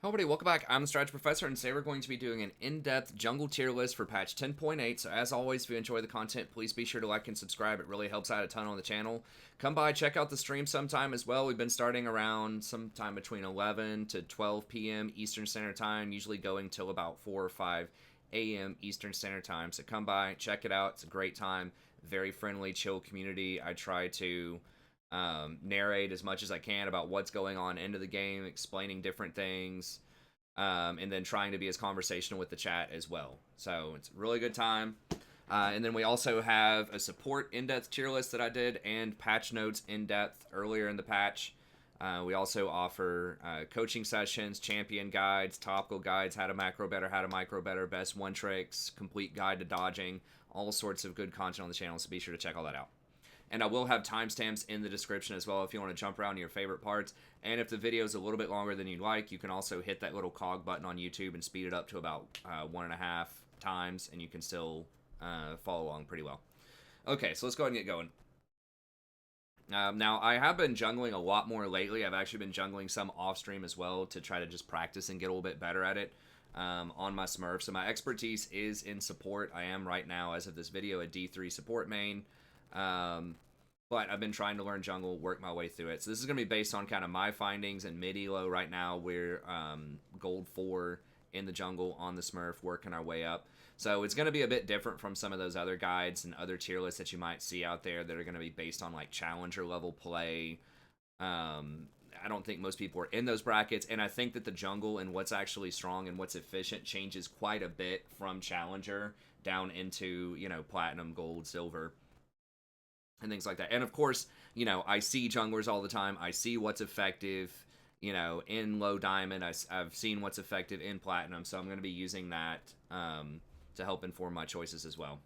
Hello everybody, welcome back. I'm the Strategy Professor, and today we're going to be doing an in-depth jungle tier list for patch 10.8. So as always, if you enjoy the content, please be sure to like and subscribe. It really helps out a ton on the channel. Come by, check out the stream sometime as well. We've been starting around sometime between 11 to 12 p.m. Eastern Standard Time, usually going till about 4 or 5 a.m. Eastern Standard Time. So come by, check it out. It's a great time. Very friendly, chill community. I try to narrate as much as I can about what's going on into the game, explaining different things, and then trying to be as conversational with the chat as well. So it's a really good time. And then we also have a support in-depth tier list that I did and patch notes in-depth earlier in the patch. We also offer coaching sessions, champion guides, topical guides, how to macro better, how to micro better, best one tricks, complete guide to dodging, all sorts of good content on the channel, so be sure to check all that out. And I will have timestamps in the description as well if you want to jump around to your favorite parts. And if the video is a little bit longer than you'd like, you can also hit that little cog button on YouTube and speed it up to about 1.5 times, and you can still follow along pretty well. Okay, so let's go ahead and get going. Now, I have been jungling a lot more lately. I've actually been jungling some off-stream as well to try to just practice and get a little bit better at it on my Smurf. So my expertise is in support. I am right now, as of this video, a D3 support main. But I've been trying to learn jungle, work my way through it. So this is going to be based on kind of my findings and mid-elo right now. We're gold 4 in the jungle on the Smurf, working our way up. So it's going to be a bit different from some of those other guides and other tier lists that you might see out there that are going to be based on like challenger level play. I don't think most people are in those brackets, and I think that the jungle and what's actually strong and what's efficient changes quite a bit from challenger down into, you know, platinum, gold, silver, and things like that. And of course, you know, I see junglers all the time. I see what's effective, you know, in low diamond. I've seen what's effective in platinum, so I'm going to be using that to help inform my choices as well.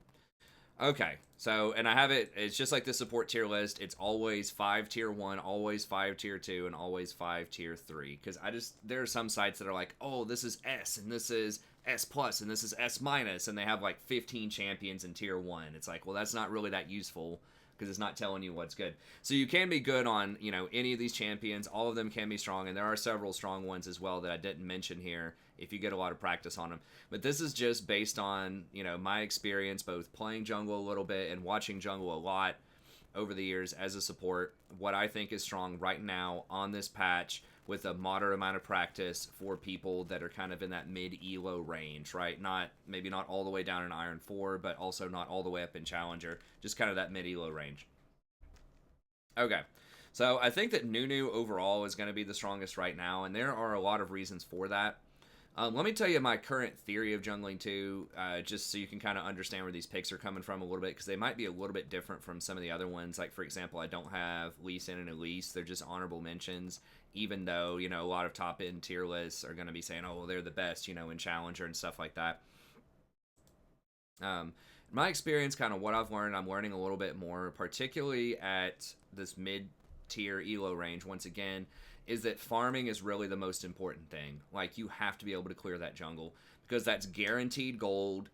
Okay, so, and I have it's just like the support tier list. It's always 5 tier 1, always 5 tier 2, and always 5 tier 3. Because there are some sites that are like, oh, this is S, and this is S plus, and this is S minus, and they have like 15 champions in tier 1. It's like, well, that's not really that useful, because it's not telling you what's good. So you can be good on, you know, any of these champions. All of them can be strong, and there are several strong ones as well that I didn't mention here if you get a lot of practice on them. But this is just based on, you know, my experience both playing jungle a little bit and watching jungle a lot over the years as a support, what I think is strong right now on this patch with a moderate amount of practice for people that are kind of in that mid-elo range, right? Maybe not all the way down in Iron 4, but also not all the way up in Challenger, just kind of that mid-elo range. Okay, so I think that Nunu overall is going to be the strongest right now, and there are a lot of reasons for that. Let me tell you my current theory of jungling too, just so you can kind of understand where these picks are coming from a little bit, because they might be a little bit different from some of the other ones. Like, for example, I don't have Lee Sin and Elise. They're just honorable mentions, even though, you know, a lot of top-end tier lists are going to be saying, oh, well, they're the best, you know, in Challenger and stuff like that. My experience, kind of what I've learned, I'm learning a little bit more, particularly at this mid-tier elo range, once again, is that farming is really the most important thing. Like, you have to be able to clear that jungle, because that's guaranteed gold,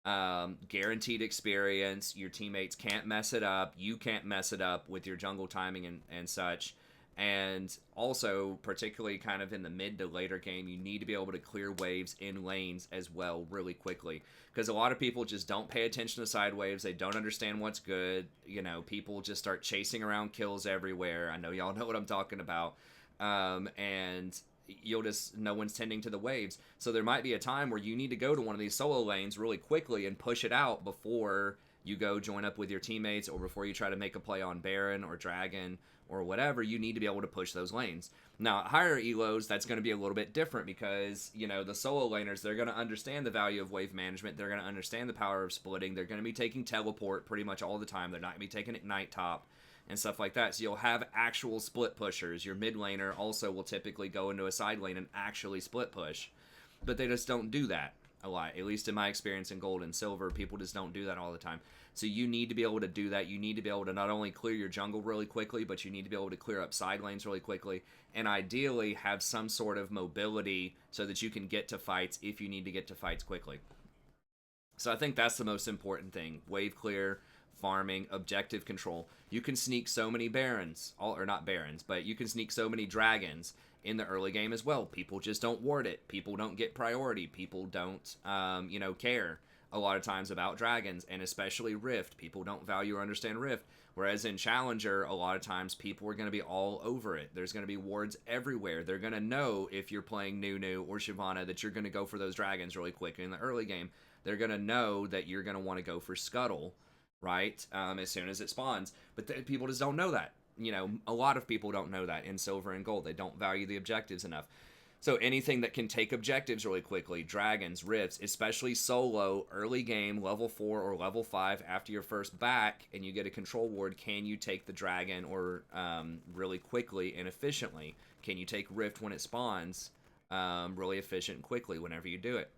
guaranteed experience. Your teammates can't mess it up. You can't mess it up with your jungle timing and such. And also, particularly kind of in the mid to later game, you need to be able to clear waves in lanes as well really quickly. Because a lot of people just don't pay attention to side waves. They don't understand what's good. You know, people just start chasing around kills everywhere. I know y'all know what I'm talking about. And no one's tending to the waves. So there might be a time where you need to go to one of these solo lanes really quickly and push it out before you go join up with your teammates, or before you try to make a play on Baron or Dragon or whatever. You need to be able to push those lanes. Now, at higher elos, that's going to be a little bit different, because, you know, the solo laners, they're going to understand the value of wave management. They're going to understand the power of splitting. They're going to be taking teleport pretty much all the time. They're not going to be taking ignite top and stuff like that. So you'll have actual split pushers. Your mid laner also will typically go into a side lane and actually split push. But they just don't do that a lot. At least in my experience in gold and silver, people just don't do that all the time. So you need to be able to do that. You need to be able to not only clear your jungle really quickly, but you need to be able to clear up side lanes really quickly, and ideally have some sort of mobility so that you can get to fights if you need to get to fights quickly. So I think that's the most important thing. Wave clear, farming, objective control. You can sneak so many barons, or not barons, but you can sneak so many dragons in the early game as well. People just don't ward it. People don't get priority. People don't, care a lot of times about dragons, and especially Rift. People don't value or understand Rift. Whereas in Challenger, a lot of times people are going to be all over it. There's going to be wards everywhere. They're going to know if you're playing Nunu or Shyvanna that you're going to go for those dragons really quick in the early game. They're going to know that you're going to want to go for Scuttle, right, as soon as it spawns. But people just don't know that. A lot of people don't know that in Silver and Gold. They don't value the objectives enough. So anything that can take objectives really quickly, dragons, rifts, especially solo, early game, level 4 or level 5 after your first back, and you get a control ward, can you take the dragon or really quickly and efficiently? Can you take rift when it spawns really efficient and quickly whenever you do it?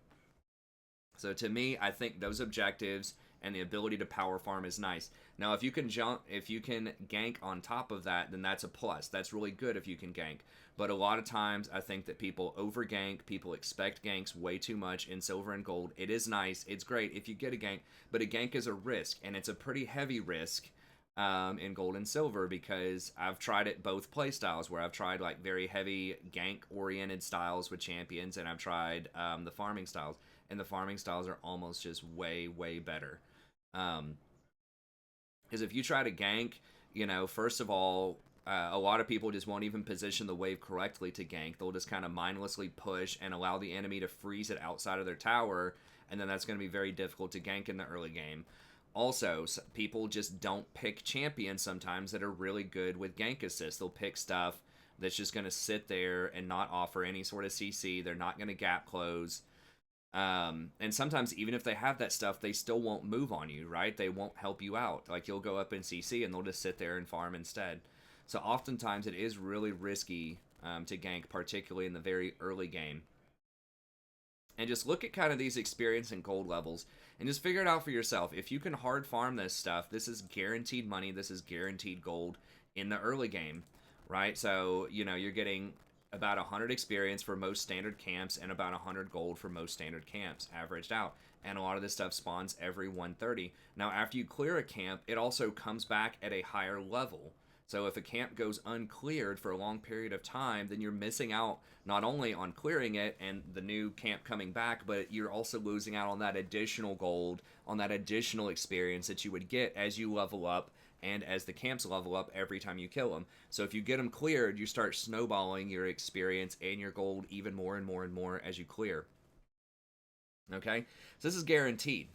So to me, I think those objectives and the ability to power farm is nice. Now, if you can gank on top of that, then that's a plus. That's really good if you can gank. But a lot of times, I think that people over gank. People expect ganks way too much in Silver and Gold. It is nice. It's great if you get a gank. But a gank is a risk, and it's a pretty heavy risk in Gold and Silver, because I've tried it both play styles, where I've tried like very heavy gank-oriented styles with champions, and I've tried the farming styles. And the farming styles are almost just way, way better. Because if you try to gank, first of all, a lot of people just won't even position the wave correctly to gank. They'll just kind of mindlessly push and allow the enemy to freeze it outside of their tower, and then that's going to be very difficult to gank in the early game. Also, people just don't pick champions sometimes that are really good with gank assist. They'll pick stuff that's just going to sit there and not offer any sort of CC. They're not going to gap close. And sometimes even if they have that stuff, they still won't move on you, right? They won't help you out. Like, you'll go up in CC and they'll just sit there and farm instead. So oftentimes it is really risky to gank, particularly in the very early game. And just look at kind of these experience and gold levels and just figure it out for yourself. If you can hard farm this stuff, this is guaranteed money. This is guaranteed gold in the early game, right? So, you're getting about 100 experience for most standard camps and about 100 gold for most standard camps, averaged out. And a lot of this stuff spawns every 130. Now, after you clear a camp, it also comes back at a higher level. So if a camp goes uncleared for a long period of time, then you're missing out not only on clearing it and the new camp coming back, but you're also losing out on that additional gold, on that additional experience that you would get as you level up and as the camps level up every time you kill them. So if you get them cleared, you start snowballing your experience and your gold even more and more and more as you clear. Okay? So this is guaranteed,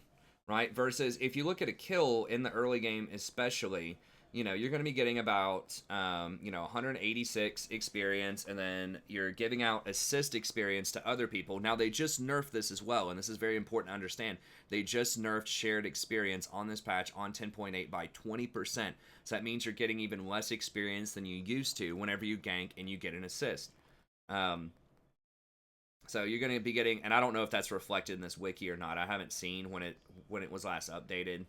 right? Versus if you look at a kill in the early game especially, you're going to be getting about, 186 experience, and then you're giving out assist experience to other people. Now, they just nerfed this as well, and this is very important to understand. They just nerfed shared experience on this patch on 10.8 by 20%. So that means you're getting even less experience than you used to whenever you gank and you get an assist. So you're going to be getting, and I don't know if that's reflected in this wiki or not. I haven't seen when it was last updated.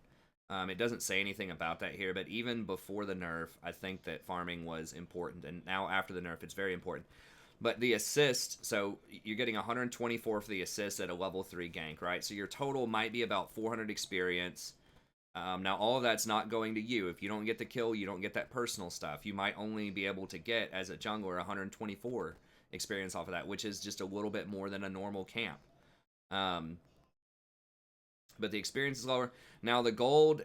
It doesn't say anything about that here, but even before the nerf, I think that farming was important, and now after the nerf, it's very important. But the assist, so you're getting 124 for the assist at a level 3 gank, right? So your total might be about 400 experience. Now, all of that's not going to you. If you don't get the kill, you don't get that personal stuff. You might only be able to get, as a jungler, 124 experience off of that, which is just a little bit more than a normal camp. But the experience is lower. Now, the gold,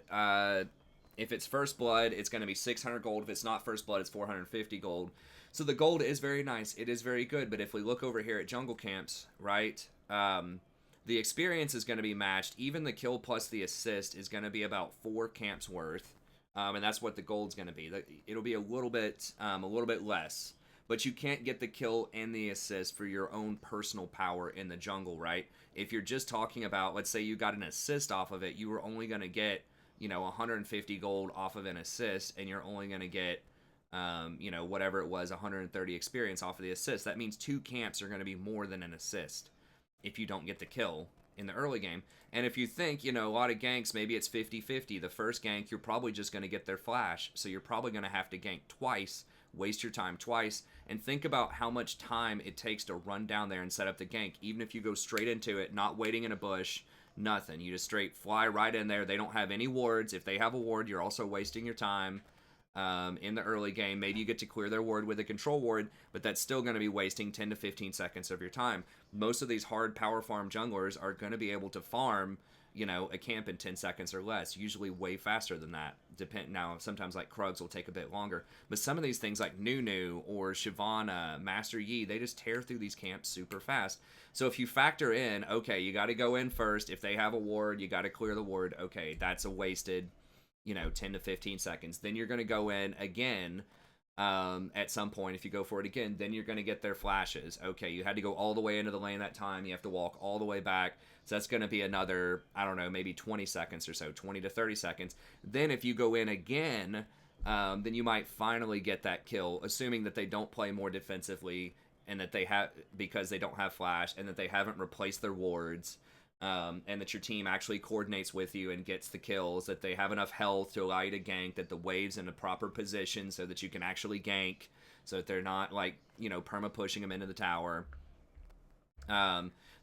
if it's First Blood, it's going to be 600 gold. If it's not First Blood, it's 450 gold. So the gold is very nice. It is very good. But if we look over here at jungle camps, right, the experience is going to be matched. Even the kill plus the assist is going to be about 4 camps worth. And that's what the gold's going to be. It'll be a little bit less. But you can't get the kill and the assist for your own personal power in the jungle, right? If you're just talking about, let's say you got an assist off of it, you were only going to get, 150 gold off of an assist, and you're only going to get, whatever it was, 130 experience off of the assist. That means 2 camps are going to be more than an assist if you don't get the kill in the early game. And if you think, a lot of ganks, maybe it's 50-50. The first gank, you're probably just going to get their flash, so you're probably going to have to gank twice, waste your time twice, and think about how much time it takes to run down there and set up the gank. Even if you go straight into it, not waiting in a bush, nothing. You just straight fly right in there. They don't have any wards. If they have a ward, you're also wasting your time. in the early game. Maybe you get to clear their ward with a control ward, but that's still going to be wasting 10 to 15 seconds of your time. Most of these hard power farm junglers are going to be able to farm, you know, a camp in 10 seconds or less, usually way faster than that. Now, sometimes like Krugs will take a bit longer, but some of these things like Nunu or Shyvanna, Master Yi, they just tear through these camps super fast. So if you factor in, okay, you got to go in first. If they have a ward, you got to clear the ward. Okay, that's a wasted, you know, 10 to 15 seconds. Then you're going to go in again at some point. If you go for it again, then you're going to get their flashes. Okay, you had to go all the way into the lane that time. You have to walk all the way back. So that's going to be another, I don't know, maybe 20 seconds or so, 20 to 30 seconds. Then if you go in again, then you might finally get that kill, assuming that they don't play more defensively and that they have, because they don't have flash, and that they haven't replaced their wards. And that your team actually coordinates with you and gets the kills, that they have enough health to allow you to gank, that the wave's in a proper position so that you can actually gank, so that they're not, like, you know, perma-pushing them into the tower.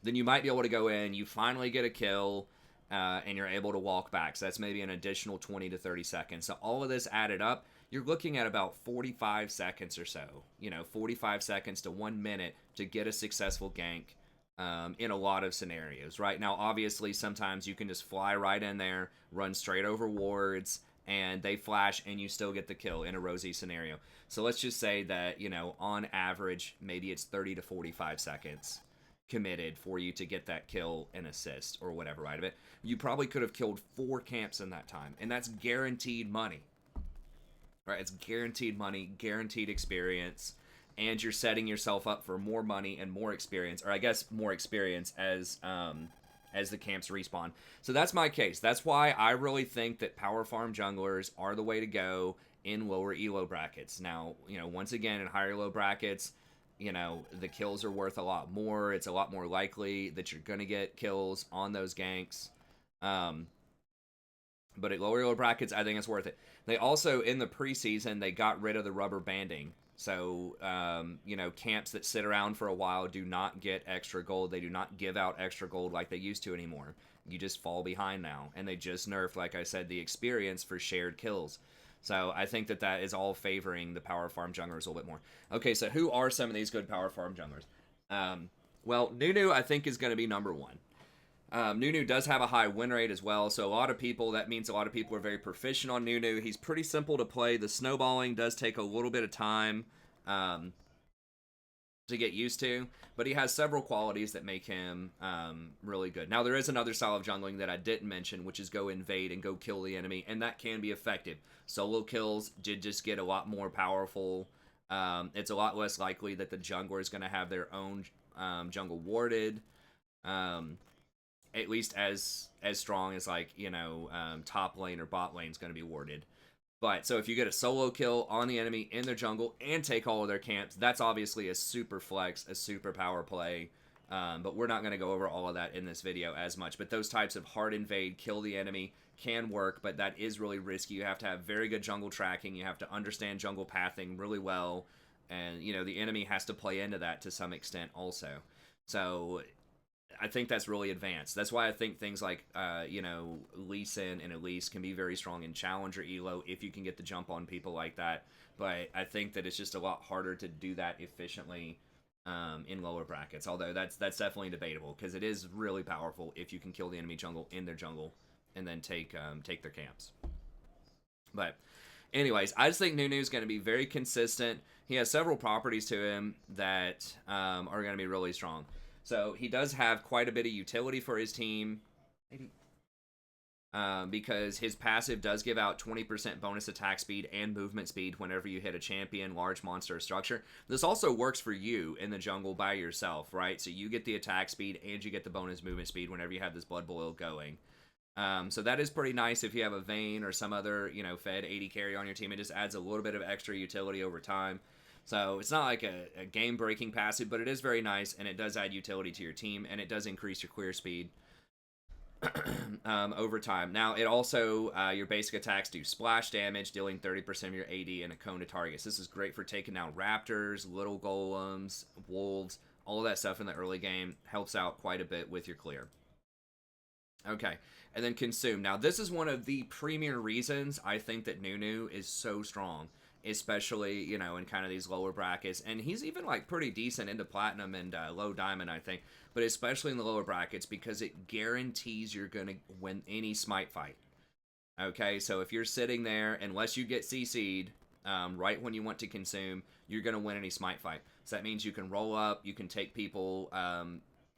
Then you might be able to go in, you finally get a kill, and you're able to walk back. So that's maybe an additional 20 to 30 seconds. So all of this added up, you're looking at about 45 seconds or so. You know, 45 seconds to 1 minute to get a successful gank. In a lot of scenarios. Right now, obviously, sometimes you can just fly right in there, run straight over wards, and they flash, and you still get the kill in a rosy scenario. So let's just say that, you know, on average, maybe it's 30 to 45 seconds committed for you to get that kill and assist or whatever, right? Of it, you probably could have killed 4 camps in that time, and that's guaranteed money. Right? It's guaranteed money, guaranteed experience. And you're setting yourself up for more money and more experience, or I guess more experience as the camps respawn. So that's my case. That's why I really think that power farm junglers are the way to go in lower elo brackets. Now, you know, once again, in higher elo brackets, you know, the kills are worth a lot more. It's a lot more likely that you're going to get kills on those ganks. But at lower elo brackets, I think it's worth it. They also, in the preseason, they got rid of the rubber banding. So, you know, camps that sit around for a while do not get extra gold. They do not give out extra gold like they used to anymore. You just fall behind now. And they just nerfed, like I said, the experience for shared kills. So I think that that is all favoring the power farm junglers a little bit more. Okay, so who are some of these good power farm junglers? Well, Nunu, I think, is going to be number one. Nunu does have a high win rate as well, so that means a lot of people are very proficient on Nunu. He's pretty simple to play. The snowballing does take a little bit of time to get used to, but he has several qualities that make him really good. Now, there is another style of jungling that I didn't mention, which is go invade and go kill the enemy, and that can be effective. Solo kills did just get a lot more powerful. It's a lot less likely that the jungler is going to have their own jungle warded. At least as strong as, like, you know, top lane or bot lane is going to be warded. But so if you get a solo kill on the enemy in their jungle and take all of their camps, that's obviously a super flex, a super power play. But we're not going to go over all of that in this video as much. But those types of hard invade, kill the enemy can work, but that is really risky. You have to have very good jungle tracking. You have to understand jungle pathing really well. And, you know, the enemy has to play into that to some extent also. So I think that's really advanced. That's why I think things like, you know, Lee Sin and Elise can be very strong in Challenger Elo if you can get the jump on people like that. But I think that it's just a lot harder to do that efficiently in lower brackets. Although that's definitely debatable, because it is really powerful if you can kill the enemy jungle in their jungle and then take their camps. But anyways, I just think Nunu's going to be very consistent. He has several properties to him that are going to be really strong. So he does have quite a bit of utility for his team, maybe, because his passive does give out 20% bonus attack speed and movement speed whenever you hit a champion, large monster, or structure. This also works for you in the jungle by yourself, right? So you get the attack speed and you get the bonus movement speed whenever you have this Blood Boil going. So that is pretty nice if you have a Vayne or some other, you know, fed 80 carry on your team. It just adds a little bit of extra utility over time. So it's not like a game-breaking passive, but it is very nice, and it does add utility to your team, and it does increase your clear speed over time. Now, it also, your basic attacks do splash damage, dealing 30% of your AD and a cone to targets. This is great for taking down raptors, little golems, wolves, all of that stuff in the early game. Helps out quite a bit with your clear. Okay. And then consume. Now, this is one of the premier reasons I think that Nunu is so strong, especially, you know, in kind of these lower brackets. And he's even like pretty decent into platinum and low diamond, I think. But especially in the lower brackets because it guarantees you're going to win any smite fight. Okay. So if you're sitting there, unless you get CC'd right when you want to consume, you're going to win any smite fight. So that means you can roll up, you can take people.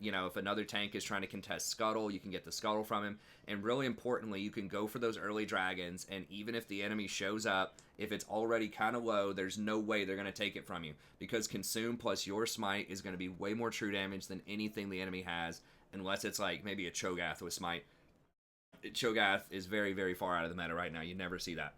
You know, if another tank is trying to contest Scuttle, you can get the Scuttle from him. And really importantly, you can go for those early dragons. And even if the enemy shows up, if it's already kind of low, there's no way they're going to take it from you. Because Consume plus your Smite is going to be way more true damage than anything the enemy has. Unless it's like maybe a Cho'Gath with Smite. Cho'Gath is very, very far out of the meta right now. You never see that.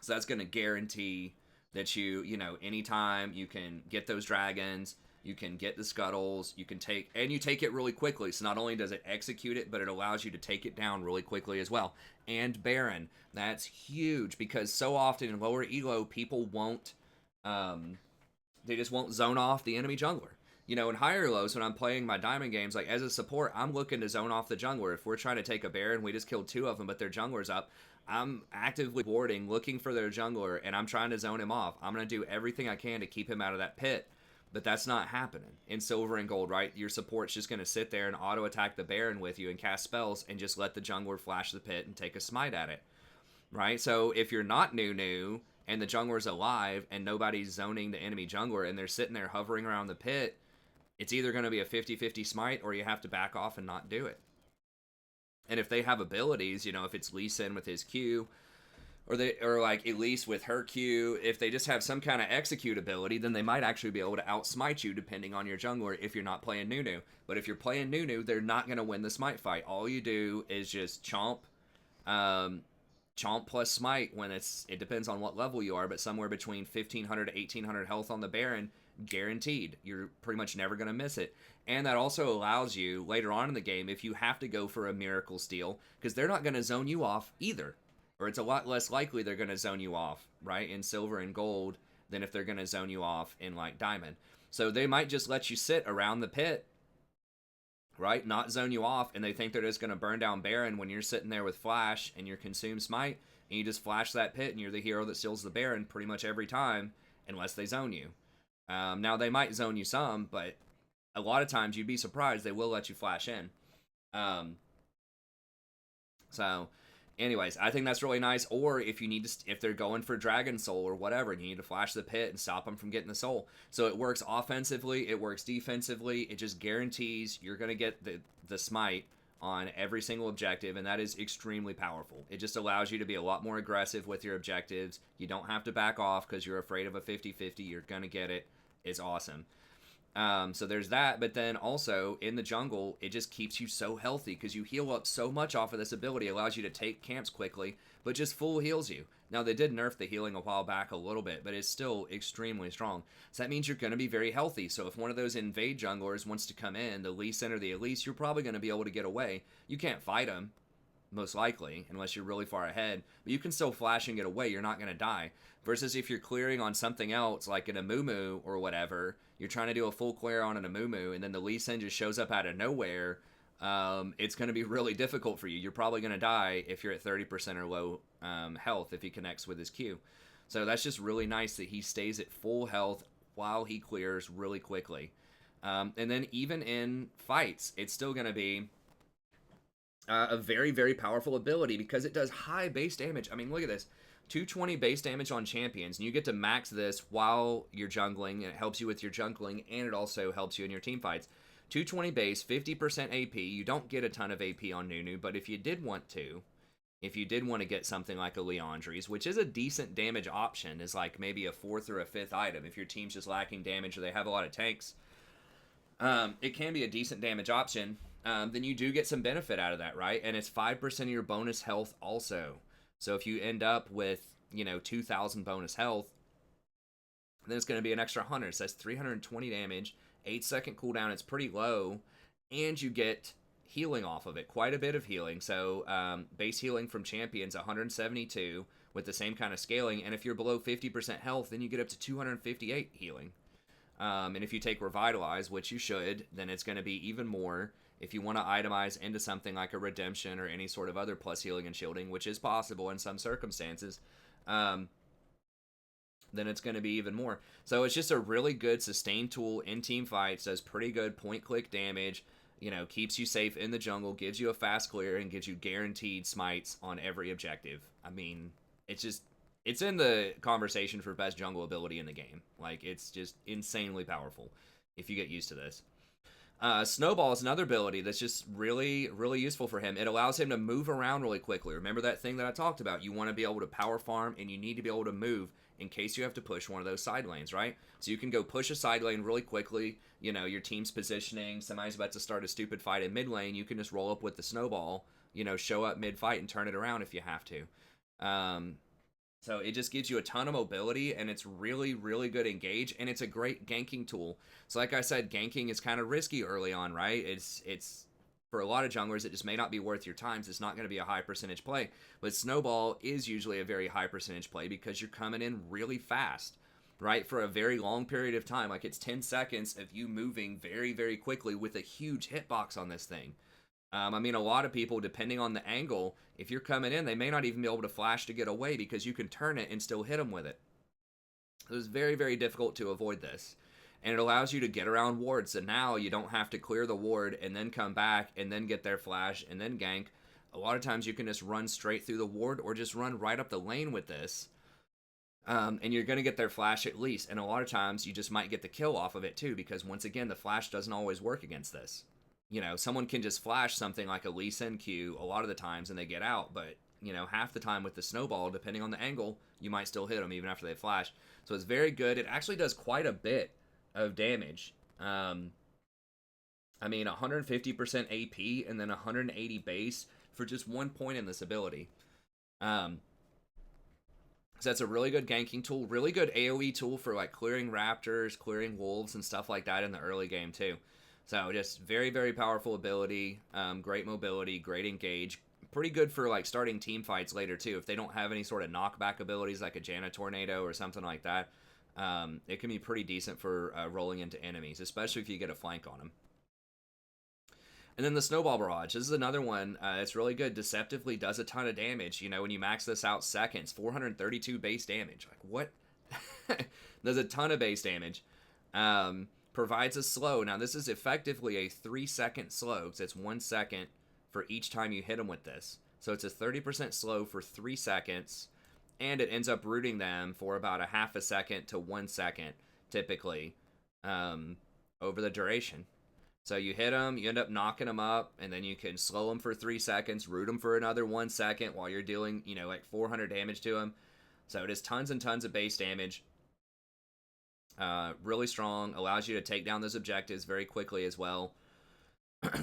So that's going to guarantee that you know, anytime you can get those dragons, you can get the scuttles, you can take, and you take it really quickly. So not only does it execute it, but it allows you to take it down really quickly as well. And Baron, that's huge because so often in lower elo, people won't, they just won't zone off the enemy jungler. You know, in higher lows, when I'm playing my diamond games, like as a support, I'm looking to zone off the jungler. If we're trying to take a Baron, we just killed 2 of them, but their jungler's up. I'm actively warding, looking for their jungler, and I'm trying to zone him off. I'm going to do everything I can to keep him out of that pit. But that's not happening in silver and gold, right? Your support's just going to sit there and auto-attack the Baron with you and cast spells and just let the jungler flash the pit and take a smite at it, right? So if you're not Nunu and the jungler's alive and nobody's zoning the enemy jungler and they're sitting there hovering around the pit, it's either going to be a 50-50 smite or you have to back off and not do it. And if they have abilities, you know, if it's Lee Sin with his Q, or like Elise with her Q, if they just have some kind of execute ability, then they might actually be able to outsmite you depending on your jungler if you're not playing Nunu. But if you're playing Nunu, they're not going to win the smite fight. All you do is just chomp, chomp plus smite when it depends on what level you are, but somewhere between 1500 to 1800 health on the Baron, guaranteed. You're pretty much never going to miss it. And that also allows you later on in the game, if you have to go for a miracle steal, because they're not going to zone you off either. Or it's a lot less likely they're going to zone you off, right, in silver and gold than if they're going to zone you off in, like, diamond. So they might just let you sit around the pit, right, not zone you off, and they think they're just going to burn down Baron when you're sitting there with Flash and your Consume Smite, and you just flash that pit, and you're the hero that steals the Baron pretty much every time, unless they zone you. Now, they might zone you some, but a lot of times you'd be surprised they will let you flash in. So anyways, I think that's really nice. Or if you need to, if they're going for Dragon Soul or whatever, and you need to flash the pit and stop them from getting the soul. So it works offensively, it works defensively. It just guarantees you're going to get the smite on every single objective, and that is extremely powerful. It just allows you to be a lot more aggressive with your objectives. You don't have to back off because you're afraid of a 50-50. You're going to get it. It's awesome. So there's that, but then also in the jungle, it just keeps you so healthy because you heal up so much off of this ability. It allows you to take camps quickly, but just full heals you. Now, they did nerf the healing a while back a little bit, but it's still extremely strong. So that means you're going to be very healthy. So if one of those invade junglers wants to come in, the Lee Sin or the Elise, you're probably going to be able to get away. You can't fight them, most likely, unless you're really far ahead. But you can still flash and get away. You're not going to die. Versus if you're clearing on something else, like an Amumu or whatever, you're trying to do a full clear on an Amumu, and then the Lee Sin just shows up out of nowhere, it's going to be really difficult for you. You're probably going to die if you're at 30% or low health if he connects with his Q. So that's just really nice that he stays at full health while he clears really quickly. And then even in fights, it's still going to be a very, very powerful ability because it does high base damage. I mean, look at this. 220 base damage on champions, and you get to max this while you're jungling, and it helps you with your jungling, and it also helps you in your team fights. 220 base, 50% AP. You don't get a ton of AP on Nunu, but if you did want to, get something like a Leandri's, which is a decent damage option, is like maybe a 4th or a 5th item. If your team's just lacking damage or they have a lot of tanks, it can be a decent damage option. Then you do get some benefit out of that, right? And it's 5% of your bonus health also. So if you end up with, 2,000 bonus health, then it's going to be an extra 100. So that's 320 damage, 8-second cooldown. It's pretty low, and you get healing off of it, quite a bit of healing. So base healing from champions, 172 with the same kind of scaling. And if you're below 50% health, then you get up to 258 healing. And if you take Revitalize, which you should, then it's going to be even more. If you want to itemize into something like a Redemption or any sort of other plus healing and shielding, which is possible in some circumstances, then it's going to be even more. So it's just a really good sustain tool in team fights, does pretty good point-click damage, keeps you safe in the jungle, gives you a fast clear, and gives you guaranteed smites on every objective. I mean, it's in the conversation for best jungle ability in the game. Like, it's just insanely powerful if you get used to this. Snowball is another ability that's just really, really useful for him. It allows him to move around really quickly. Remember that thing that I talked about? You want to be able to power farm, and you need to be able to move in case you have to push one of those side lanes, right? So you can go push a side lane really quickly. Your team's positioning. Somebody's about to start a stupid fight in mid lane. You can just roll up with the snowball, show up mid-fight and turn it around if you have to. So it just gives you a ton of mobility, and it's really, really good engage, and it's a great ganking tool. So like I said, ganking is kind of risky early on, right? It's for a lot of junglers, it just may not be worth your time. So it's not going to be a high percentage play. But Snowball is usually a very high percentage play because you're coming in really fast, right? For a very long period of time. Like, it's 10 seconds of you moving very, very quickly with a huge hitbox on this thing. I mean, a lot of people, depending on the angle, if you're coming in, they may not even be able to flash to get away because you can turn it and still hit them with it. So it's very, very difficult to avoid this. And it allows you to get around wards. So now you don't have to clear the ward and then come back and then get their flash and then gank. A lot of times you can just run straight through the ward or just run right up the lane with this. And you're going to get their flash at least. And a lot of times you just might get the kill off of it too, because once again, the flash doesn't always work against this. Someone can just flash something like a Lee Sin Q a lot of the times and they get out, but, half the time with the snowball, depending on the angle, you might still hit them even after they flash. So it's very good. It actually does quite a bit of damage. I mean, 150% AP and then 180 base for just 1 point in this ability. So that's a really good ganking tool, really good AoE tool for like clearing raptors, clearing wolves, and stuff like that in the early game too. So just very, very powerful ability, great mobility, great engage. Pretty good for like starting team fights later too. If they don't have any sort of knockback abilities like a Janna Tornado or something like that, it can be pretty decent for rolling into enemies, especially if you get a flank on them. And then the Snowball Barrage. This is another one that's really good. Deceptively does a ton of damage. When you max this out seconds, 432 base damage. Like, what? Does a ton of base damage. Provides a slow. Now, this is effectively a 3-second slow, because it's 1 second for each time you hit them with this. So it's a 30% slow for 3 seconds, and it ends up rooting them for about a half a second to 1 second, typically, over the duration. So you hit them, you end up knocking them up, and then you can slow them for 3 seconds, root them for another 1 second while you're dealing, like 400 damage to them. So it is tons and tons of base damage. Really strong, allows you to take down those objectives very quickly as well.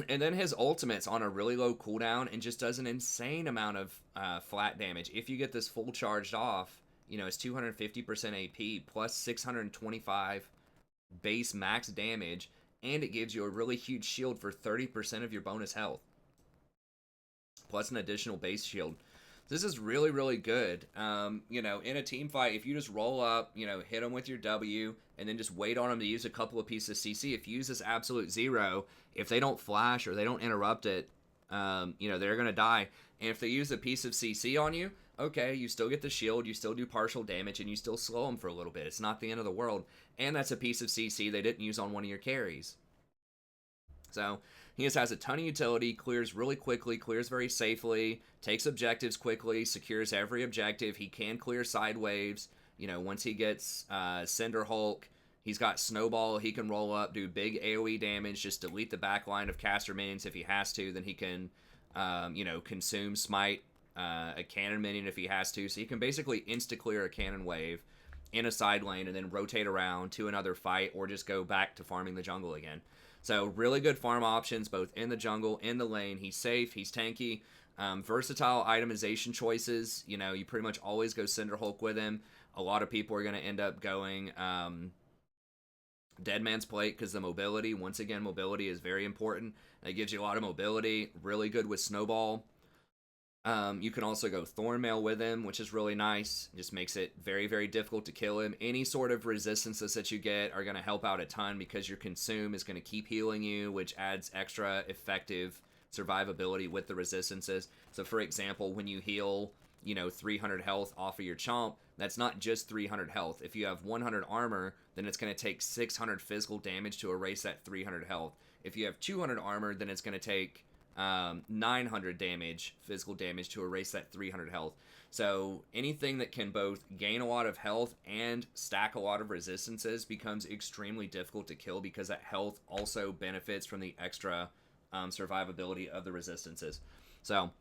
And then his ultimate's on a really low cooldown and just does an insane amount of flat damage. If you get this full charged off, it's 250% AP plus 625 base max damage, and it gives you a really huge shield for 30% of your bonus health, plus an additional base shield. This is really, really good. In a team fight, if you just roll up, hit them with your W, and then just wait on them to use a couple of pieces of CC. If you use this absolute zero, if they don't flash or they don't interrupt it, they're going to die. And if they use a piece of CC on you, okay, you still get the shield, you still do partial damage, and you still slow them for a little bit. It's not the end of the world. And that's a piece of CC they didn't use on one of your carries. So he just has a ton of utility, clears really quickly, clears very safely, takes objectives quickly, secures every objective. He can clear side waves. Once he gets Cinder Hulk, he's got Snowball. He can roll up, do big AoE damage, just delete the backline of caster minions if he has to. Then he can, consume Smite a cannon minion if he has to. So he can basically insta-clear a cannon wave in a side lane and then rotate around to another fight or just go back to farming the jungle again. So really good farm options, both in the jungle, in the lane. He's safe, he's tanky. Versatile itemization choices. You pretty much always go Cinder Hulk with him. A lot of people are going to end up going Dead Man's Plate because the mobility. Once again, mobility is very important. It gives you a lot of mobility. Really good with Snowball. You can also go Thornmail with him, which is really nice. Just makes it very, very difficult to kill him. Any sort of resistances that you get are going to help out a ton because your Consume is going to keep healing you, which adds extra effective survivability with the resistances. So, for example, when you heal, 300 health off of your Chomp, that's not just 300 health. If you have 100 armor, then it's going to take 600 physical damage to erase that 300 health. If you have 200 armor, then it's going to take 900 physical damage to erase that 300 health. So anything that can both gain a lot of health and stack a lot of resistances becomes extremely difficult to kill because that health also benefits from the extra survivability of the resistances. So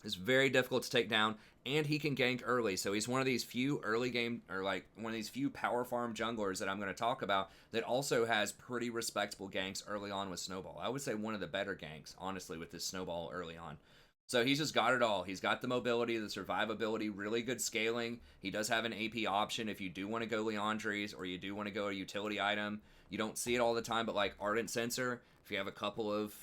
it's very difficult to take down, and he can gank early. So he's one of these few early game, or like one of these few power farm junglers that I'm going to talk about that also has pretty respectable ganks early on with Snowball. I would say one of the better ganks, honestly, with this Snowball early on. So he's just got it all. He's got the mobility, the survivability, really good scaling. He does have an AP option if you do want to go Leandries or you do want to go a utility item. You don't see it all the time, but like Ardent Sensor, if you have a couple of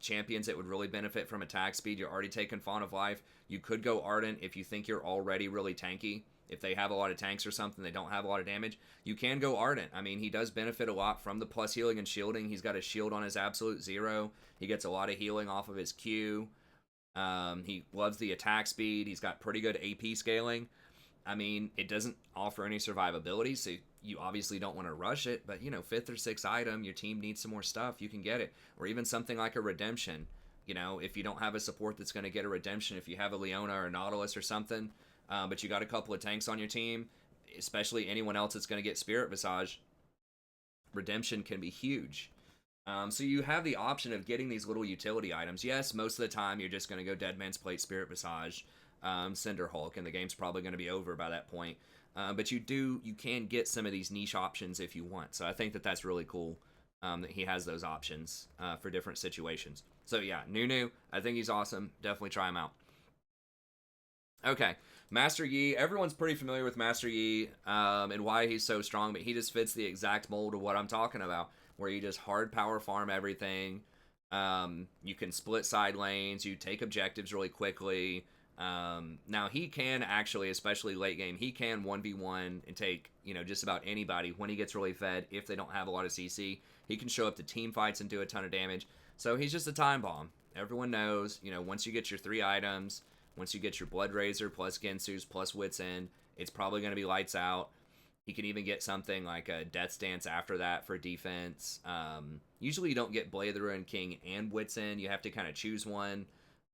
champions that would really benefit from attack speed, you're already taking Fawn of Life. You could go Ardent if you think you're already really tanky. If they have a lot of tanks or something, they don't have a lot of damage, you can go Ardent. I mean, he does benefit a lot from the plus healing and shielding. He's got a shield on his absolute 0. He gets a lot of healing off of his Q. He loves the attack speed. He's got pretty good AP scaling. I mean, it doesn't offer any survivability, so you obviously don't want to rush it, but, 5th or 6th item, your team needs some more stuff, you can get it. Or even something like a Redemption. If you don't have a support that's going to get a Redemption, if you have a Leona or a Nautilus or something, but you got a couple of tanks on your team, especially anyone else that's going to get Spirit Visage, Redemption can be huge. So you have the option of getting these little utility items. Yes, most of the time you're just going to go Dead Man's Plate, Spirit Visage, Cinder Hulk, and the game's probably going to be over by that point. But you can get some of these niche options if you want. So I think that that's really cool that he has those options for different situations. So yeah, Nunu, I think he's awesome. Definitely try him out. Okay, Master Yi. Everyone's pretty familiar with Master Yi and why he's so strong, but he just fits the exact mold of what I'm talking about, where you just hard power farm everything. You can split side lanes. You take objectives really quickly. Now he can actually, especially late game, he can 1v1 and take, just about anybody when he gets really fed. If they don't have a lot of CC, he can show up to team fights and do a ton of damage. So he's just a time bomb. Everyone knows, once you get your 3 items, once you get your Blood Razor plus Gensu's plus Wits End, it's probably going to be lights out. He can even get something like a Death Stance after that for defense. Usually you don't get Blade of the Ruined King and Wits End. You have to kind of choose one.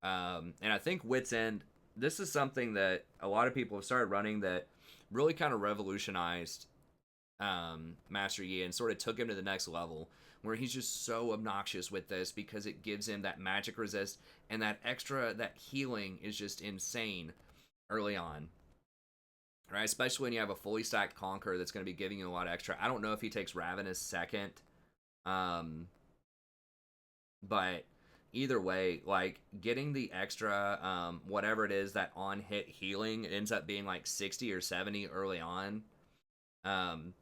And I think Wits End, this is something that a lot of people have started running that really kind of revolutionized Master Yi and sort of took him to the next level, where he's just so obnoxious with this because it gives him that magic resist, and that healing is just insane early on. Right? Especially when you have a fully stacked Conqueror that's going to be giving you a lot of extra. I don't know if he takes Ravenous second. But either way, like, getting the extra, whatever it is, that on-hit healing ends up being like 60 or 70 early on. And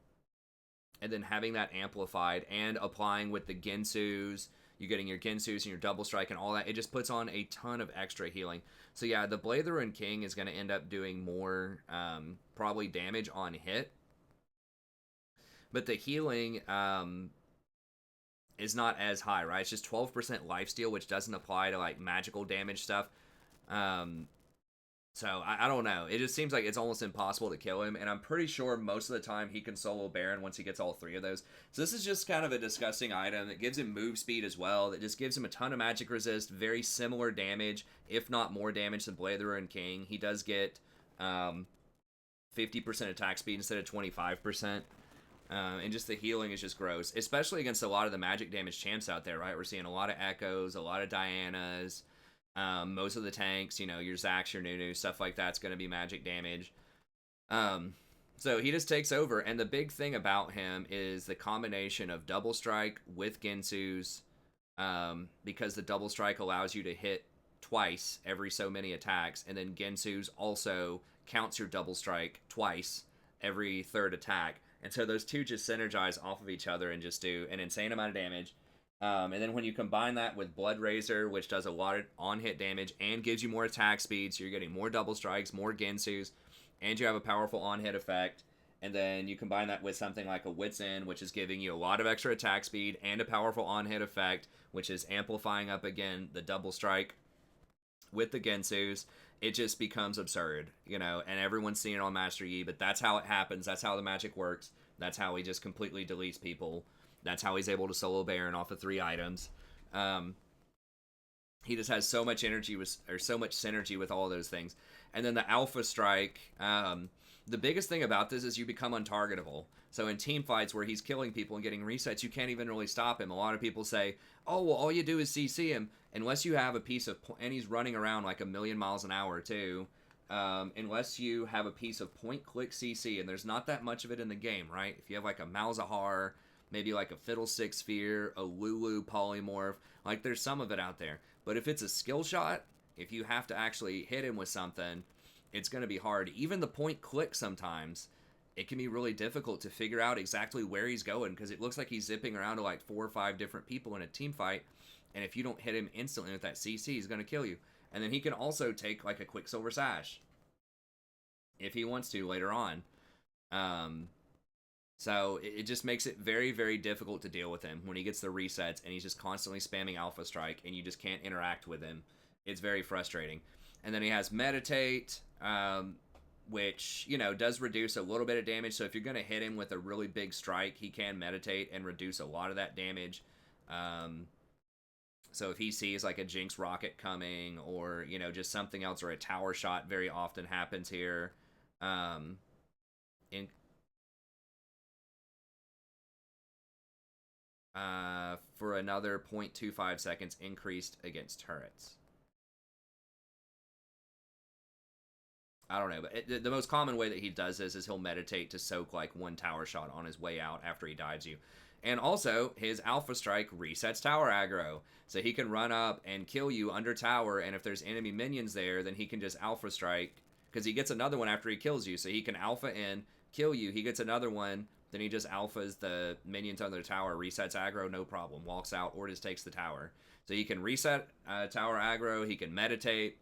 then having that amplified and applying with the Gensus, you're getting your Gensus and your Double Strike and all that, it just puts on a ton of extra healing. So yeah, the Blade of the Ruined King is going to end up doing more, probably damage on hit. But the healing is not as high, right? It's just 12% lifesteal, which doesn't apply to like magical damage stuff. So I don't know. It just seems like it's almost impossible to kill him, and I'm pretty sure most of the time he can solo Baron once he gets all 3 of those. So this is just kind of a disgusting item that gives him move speed as well, that just gives him a ton of magic resist, very similar damage, if not more damage than Blade of the Ruined King. He does get 50% attack speed instead of 25%. And just the healing is just gross, especially against a lot of the magic damage champs out there, right? We're seeing a lot of Echoes, a lot of Dianas. Most of the tanks, your Zax, your Nunu, stuff like that's going to be magic damage. So he just takes over, and the big thing about him is the combination of Double Strike with Gensu's, because the Double Strike allows you to hit twice every so many attacks, and then Gensu's also counts your Double Strike twice every 3rd attack. And so those two just synergize off of each other and just do an insane amount of damage. And then when you combine that with Blood Razor, which does a lot of on-hit damage and gives you more attack speed, so you're getting more double strikes, more Gensus, and you have a powerful on-hit effect. And then you combine that with something like a Wit's End, which is giving you a lot of extra attack speed and a powerful on-hit effect, which is amplifying up again the double strike with the Gensus. It just becomes absurd, and everyone's seen it on Master Yi, but that's how it happens. That's how the magic works. That's how he just completely deletes people. That's how he's able to solo Baron off of 3 items. He just has so much energy or so much synergy with all of those things. And then the Alpha Strike. The biggest thing about this is you become untargetable. So in team fights where he's killing people and getting resets, you can't even really stop him. A lot of people say, "Oh, well, all you do is CC him." Unless you have a piece of, and he's running around like a million miles an hour too. Unless you have a piece of point-click CC, and there's not that much of it in the game, right? If you have like a Malzahar, maybe like a Fiddlestick Sphere, a Lulu Polymorph, like there's some of it out there. But if it's a skill shot, if you have to actually hit him with something, it's going to be hard. Even the point-click sometimes, it can be really difficult to figure out exactly where he's going because it looks like he's zipping around to like 4 or 5 different people in a team fight, and if you don't hit him instantly with that CC, he's going to kill you. And then he can also take like a Quicksilver Sash if he wants to later on. So it just makes it very, very difficult to deal with him when he gets the resets and he's just constantly spamming Alpha Strike and you just can't interact with him. It's very frustrating. And then he has Meditate, which, does reduce a little bit of damage. So if you're going to hit him with a really big strike, he can Meditate and reduce a lot of that damage. So if he sees like a Jinx Rocket coming or, just something else, or a Tower Shot very often happens here. In For another 0.25 seconds increased against turrets. I don't know, but the most common way that he does this is he'll meditate to soak like 1 tower shot on his way out after he dives you. And also, his Alpha Strike resets tower aggro. So he can run up and kill you under tower, and if there's enemy minions there, then he can just Alpha Strike, because he gets another one after he kills you. So he can Alpha in, kill you, he gets another one, then he just Alphas the minions under the tower, resets aggro, no problem, walks out, or just takes the tower. So he can reset tower aggro, he can meditate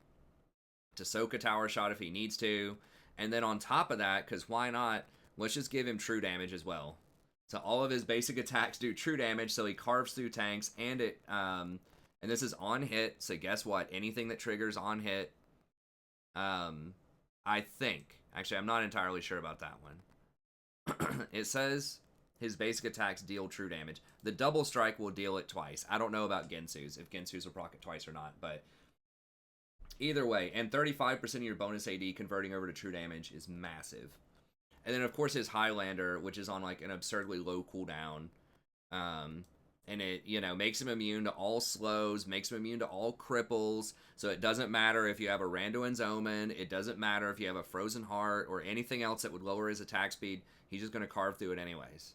to soak a tower shot if he needs to. And then on top of that, because why not, let's just give him true damage as well. So all of his basic attacks do true damage, so he carves through tanks, and and this is on hit, so guess what? Anything that triggers on hit, I think, actually I'm not entirely sure about that one. It says his basic attacks deal true damage. The double strike will deal it twice. I don't know about Gensu's, if Gensu's will proc it twice or not, but either way, and 35% of your bonus AD converting over to true damage is massive. And then, of course, his Highlander, which is on, like, an absurdly low cooldown. And it, makes him immune to all slows, makes him immune to all cripples. So it doesn't matter if you have a Randuin's Omen. It doesn't matter if you have a Frozen Heart or anything else that would lower his attack speed. He's just going to carve through it anyways.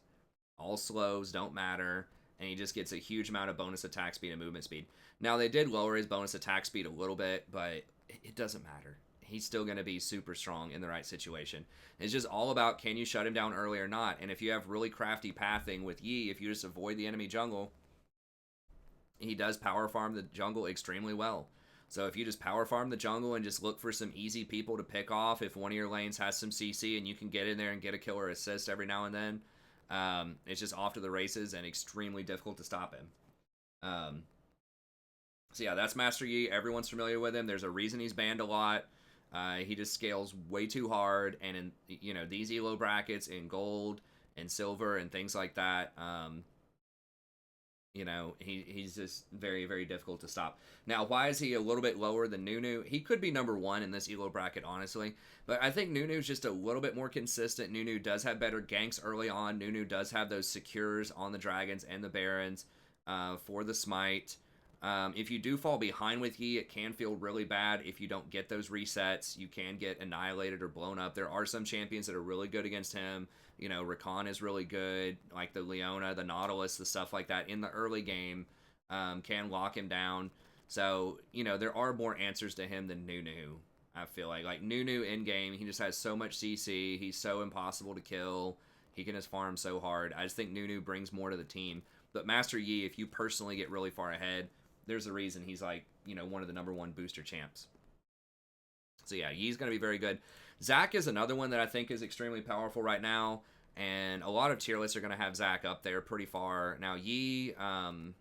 All slows don't matter. And he just gets a huge amount of bonus attack speed and movement speed. Now, they did lower his bonus attack speed a little bit, but it doesn't matter. He's still going to be super strong in the right situation. It's just all about, can you shut him down early or not? And if you have really crafty pathing with Yi, if you just avoid the enemy jungle, he does power farm the jungle extremely well. So if you just power farm the jungle and just look for some easy people to pick off, if one of your lanes has some CC and you can get in there and get a kill or assist every now and then, it's just off to the races and extremely difficult to stop him. So yeah, that's Master Yi. Everyone's familiar with him. There's a reason he's banned a lot. He just scales way too hard, and in these elo brackets in gold and silver and things like that, he's just very, very difficult to stop. Now, why is he a little bit lower than Nunu? He could be number 1 in this elo bracket, honestly, but I think Nunu's just a little bit more consistent. Nunu does have better ganks early on. Nunu does have those secures on the dragons and the barons for the smite. If you do fall behind with Yi, it can feel really bad. If you don't get those resets, you can get annihilated or blown up. There are some champions that are really good against him. Rakan is really good, like the Leona, the Nautilus, the stuff like that in the early game can lock him down. So, there are more answers to him than Nunu, I feel like. Like, Nunu in-game, he just has so much CC. He's so impossible to kill. He can just farm so hard. I just think Nunu brings more to the team. But Master Yi, if you personally get really far ahead, there's a reason he's like, you know, one of the #1 booster champs. So yeah, Yi's going to be very good. Zac is another one that I think is extremely powerful right now. And a lot of tier lists are going to have Zac up there pretty far. Now, Yi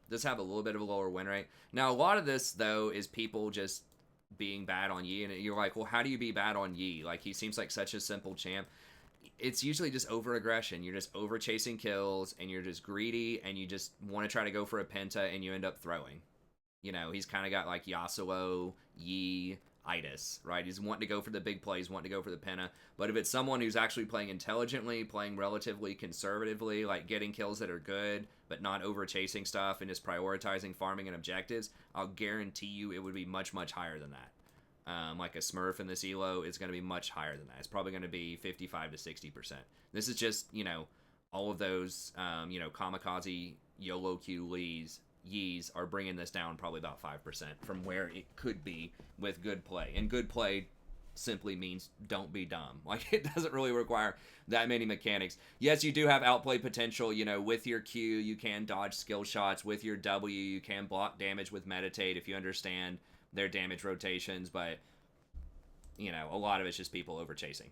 does have a little bit of a lower win rate. Now, a lot of this, though, is people just being bad on Yi. And you're like, well, how do you be bad on Yi? Like, he seems like such a simple champ. It's usually just over-aggression. You're just over-chasing kills, and you're just greedy, and you just want to try to go for a penta, and you end up throwing. You know, he's kind of got, like, Yasuo, Yi, itis, right? He's wanting to go for the big plays, wanting to go for the penta. But if it's someone who's actually playing intelligently, playing relatively conservatively, like getting kills that are good, but not over chasing stuff and just prioritizing farming and objectives, I'll guarantee you it would be much, much higher than that. Like a Smurf in this elo is going to be much higher than that. It's probably going to be 55 to 60%. This is just, you know, all of those, you know, kamikaze, YOLO Q Lees, Yees are bringing this down probably about 5% from where it could be with good play. And good play simply means don't be dumb. Like, it doesn't really require that many mechanics. Yes, you do have outplay potential. You know, with your Q, you can dodge skill shots. With your W, you can block damage with meditate if you understand their damage rotations. But, you know, a lot of it's just people over chasing.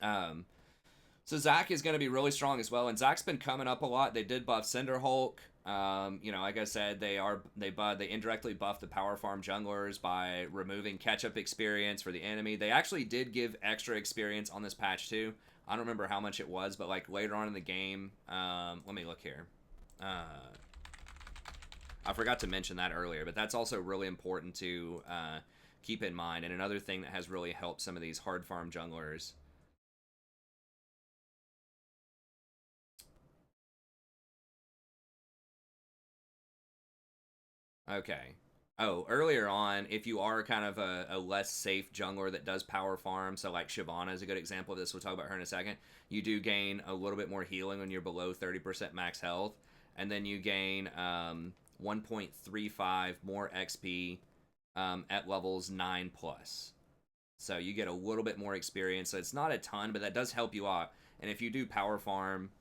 So Zac is going to be really strong as well, and Zac's been coming up a lot. They did buff Cinderhulk. You know, like I said, they indirectly buffed the power farm junglers by removing catch-up experience for the enemy. They actually did give extra experience on this patch too. I don't remember how much it was, but like later on in the game, let me look here. I forgot to mention that earlier, but that's also really important to keep in mind. And another thing that has really helped some of these hard farm junglers. Okay. Oh, earlier on, if you are kind of a less safe jungler that does power farm, so like Shyvanna is a good example of this, we'll talk about her in a second, you do gain a little bit more healing when you're below 30% max health, and then you gain 1.35 more XP at levels 9+. So you get a little bit more experience, so it's not a ton, but that does help you out. And if you do power farm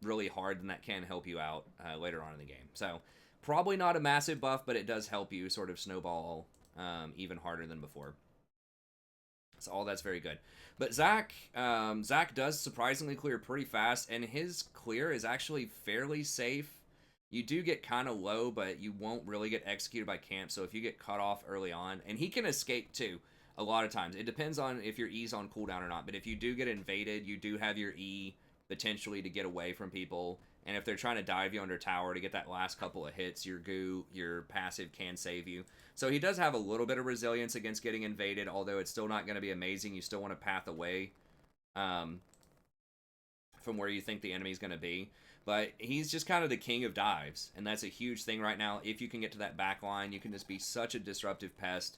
really hard, then that can help you out later on in the game. So probably not a massive buff, but it does help you sort of snowball even harder than before. So all that's very good. But Zac does surprisingly clear pretty fast, and his clear is actually fairly safe. You do get kind of low, but you won't really get executed by camp, so if you get cut off early on, and he can escape too a lot of times. It depends on if your E's on cooldown or not, but if you do get invaded, you do have your E potentially to get away from people. And if they're trying to dive you under tower to get that last couple of hits, your goo, your passive can save you. So he does have a little bit of resilience against getting invaded, although it's still not going to be amazing. You still want to path away from where you think the enemy's going to be. But he's just kind of the king of dives, and that's a huge thing right now. If you can get to that back line, you can just be such a disruptive pest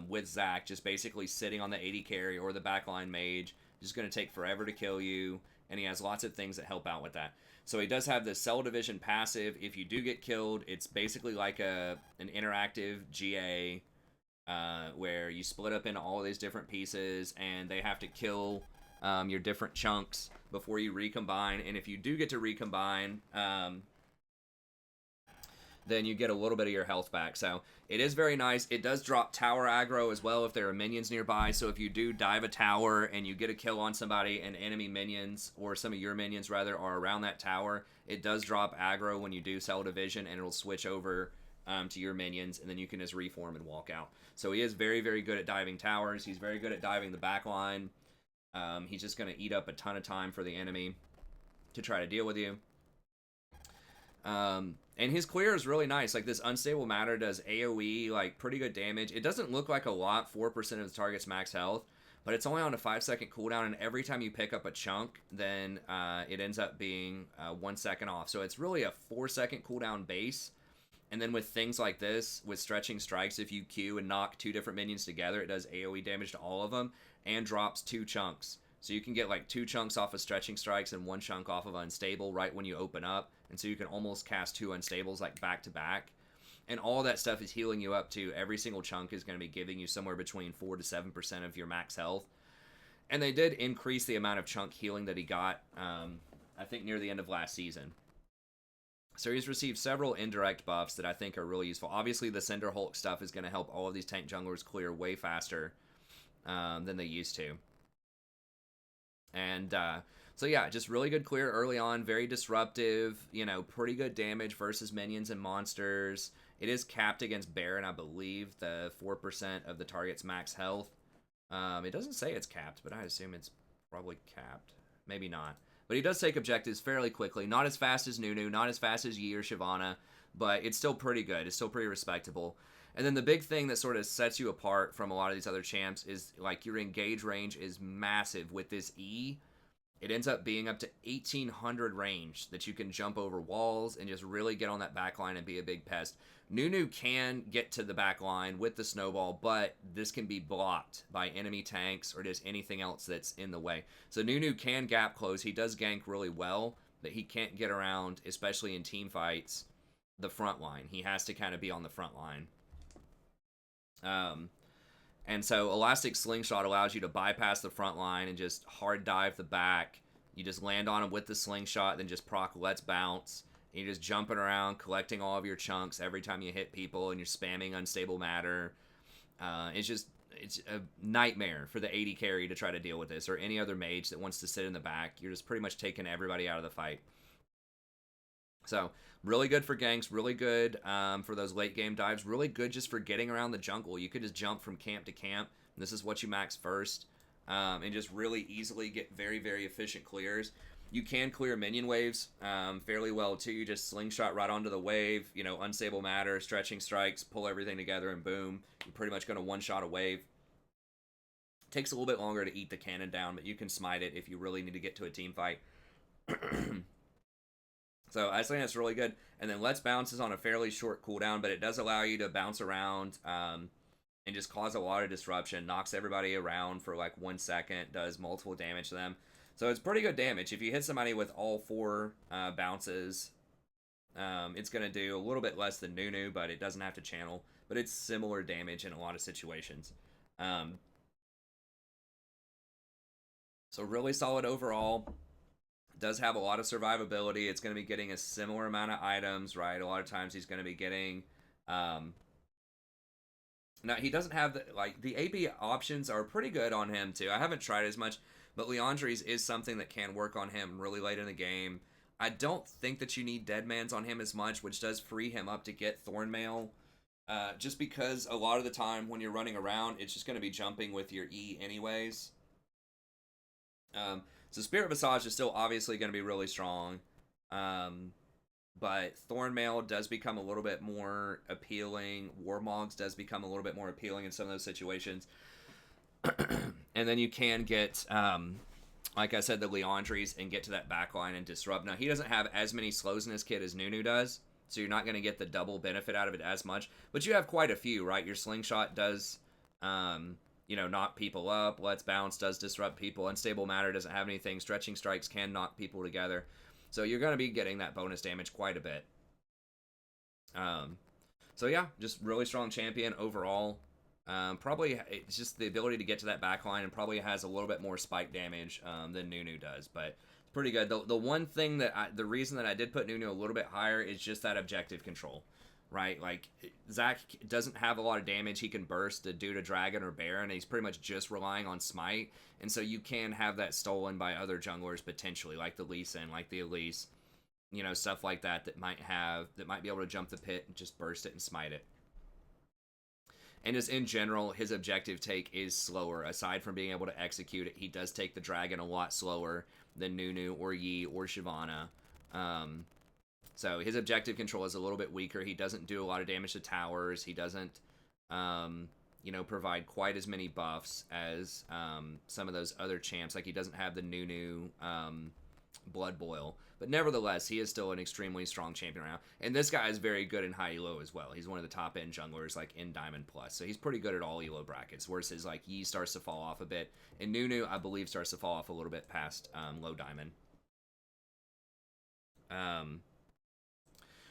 with Zac, just basically sitting on the 80 carry or the backline mage. Just going to take forever to kill you, and he has lots of things that help out with that. So he does have the Cell Division passive. If you do get killed, it's basically like an interactive GA where you split up into all these different pieces, and they have to kill your different chunks before you recombine. And if you do get to recombine, then you get a little bit of your health back. So it is very nice. It does drop tower aggro as well if there are minions nearby. So if you do dive a tower and you get a kill on somebody and enemy minions, or some of your minions rather, are around that tower, it does drop aggro when you do Cell Division, and it'll switch over to your minions, and then you can just reform and walk out. So he is very, very good at diving towers. He's very good at diving the back line. He's just going to eat up a ton of time for the enemy to try to deal with you. And his clear is really nice. Like, this Unstable Matter does AoE, like, pretty good damage. It doesn't look like a lot, 4% of the target's max health, but it's only on a 5-second cooldown, and every time you pick up a chunk, then it ends up being 1 second off. So it's really a 4-second cooldown base. And then with things like this, with Stretching Strikes, if you Q and knock 2 different minions together, it does AoE damage to all of them, and drops 2 chunks. So you can get like 2 chunks off of Stretching Strikes and 1 chunk off of Unstable right when you open up. And so you can almost cast 2 Unstables like back to back. And all that stuff is healing you up too. Every single chunk is going to be giving you somewhere between 4 to 7% of your max health. And they did increase the amount of chunk healing that he got, I think near the end of last season. So he's received several indirect buffs that I think are really useful. Obviously, the Cinder Hulk stuff is going to help all of these tank junglers clear way faster than they used to. And so yeah, just really good clear early on, very disruptive, you know, pretty good damage versus minions and monsters. It is capped against Baron, I believe, the 4% of the target's max health. It doesn't say it's capped, but I assume it's probably capped. Maybe not. But he does take objectives fairly quickly. Not as fast as Nunu, not as fast as Yi or Shyvanna, but it's still pretty good. It's still pretty respectable. And then the big thing that sort of sets you apart from a lot of these other champs is like your engage range is massive with this E. It ends up being up to 1800 range that you can jump over walls and just really get on that back line and be a big pest. Nunu can get to the back line with the snowball, but this can be blocked by enemy tanks or just anything else that's in the way. So Nunu can gap close. He does gank really well, but he can't get around, especially in team fights, the front line. He has to kind of be on the front line. And so Elastic Slingshot allows you to bypass the front line and just hard dive the back. You just land on him with the slingshot, then just proc Let's Bounce. And you're just jumping around, collecting all of your chunks every time you hit people, and you're spamming Unstable Matter. It's a nightmare for the AD carry to try to deal with this, or any other mage that wants to sit in the back. You're just pretty much taking everybody out of the fight. So, really good for ganks, really good for those late game dives, really good just for getting around the jungle. You could just jump from camp to camp. This is what you max first, and just really easily get very, very efficient clears. You can clear minion waves fairly well too. You just slingshot right onto the wave, you know, Unstable Matter, Stretching Strikes, pull everything together, and boom. You're pretty much going to one-shot a wave. Takes a little bit longer to eat the cannon down, but you can smite it if you really need to get to a team fight. So I think that's really good. And then Let's Bounce is on a fairly short cooldown, but it does allow you to bounce around and just cause a lot of disruption. Knocks everybody around for like 1 second, does multiple damage to them. So it's pretty good damage. If you hit somebody with all 4 bounces, it's going to do a little bit less than Nunu, but it doesn't have to channel. But it's similar damage in a lot of situations. So really solid overall. Does have a lot of survivability. It's going to be getting a similar amount of items, right? A lot of times he's going to be getting... now, he doesn't have... the AP options are pretty good on him, too. I haven't tried as much, but Leandri's is something that can work on him really late in the game. I don't think that you need Deadman's on him as much, which does free him up to get Thornmail. Just because a lot of the time when you're running around, it's just going to be jumping with your E anyways. So Spirit Visage is still obviously going to be really strong. But Thornmail does become a little bit more appealing. Warmogs does become a little bit more appealing in some of those situations. And then you can get, like I said, the Leandries and get to that backline and disrupt. Now, he doesn't have as many slows in his kit as Nunu does, so you're not going to get the double benefit out of it as much. But you have quite a few, right? Your Slingshot does... knock people up. Let's Bounce does disrupt people. Unstable Matter doesn't have anything. Stretching Strikes can knock people together. So you're going to be getting that bonus damage quite a bit. So yeah, just really strong champion overall. Probably it's just the ability to get to that backline, and probably has a little bit more spike damage than Nunu does. But it's pretty good. The one thing the reason that I did put Nunu a little bit higher is just that objective control. Right, like Zach doesn't have a lot of damage. He can burst due to Dragon or Baron, and he's pretty much just relying on Smite. And so you can have that stolen by other junglers potentially, like the Lee Sin, like the Elise, stuff like that might be able to jump the pit and just burst it and smite it. And just in general, his objective take is slower. Aside from being able to execute it, he does take the Dragon a lot slower than Nunu or Yi or Shyvanna. So his objective control is a little bit weaker. He doesn't do a lot of damage to towers. He doesn't, provide quite as many buffs as some of those other champs. Like he doesn't have the Nunu Blood Boil. But nevertheless, he is still an extremely strong champion right now. And this guy is very good in high elo as well. He's one of the top end junglers, like in Diamond Plus. So he's pretty good at all elo brackets. Whereas his Yi starts to fall off a bit. And Nunu, I believe, starts to fall off a little bit past low Diamond.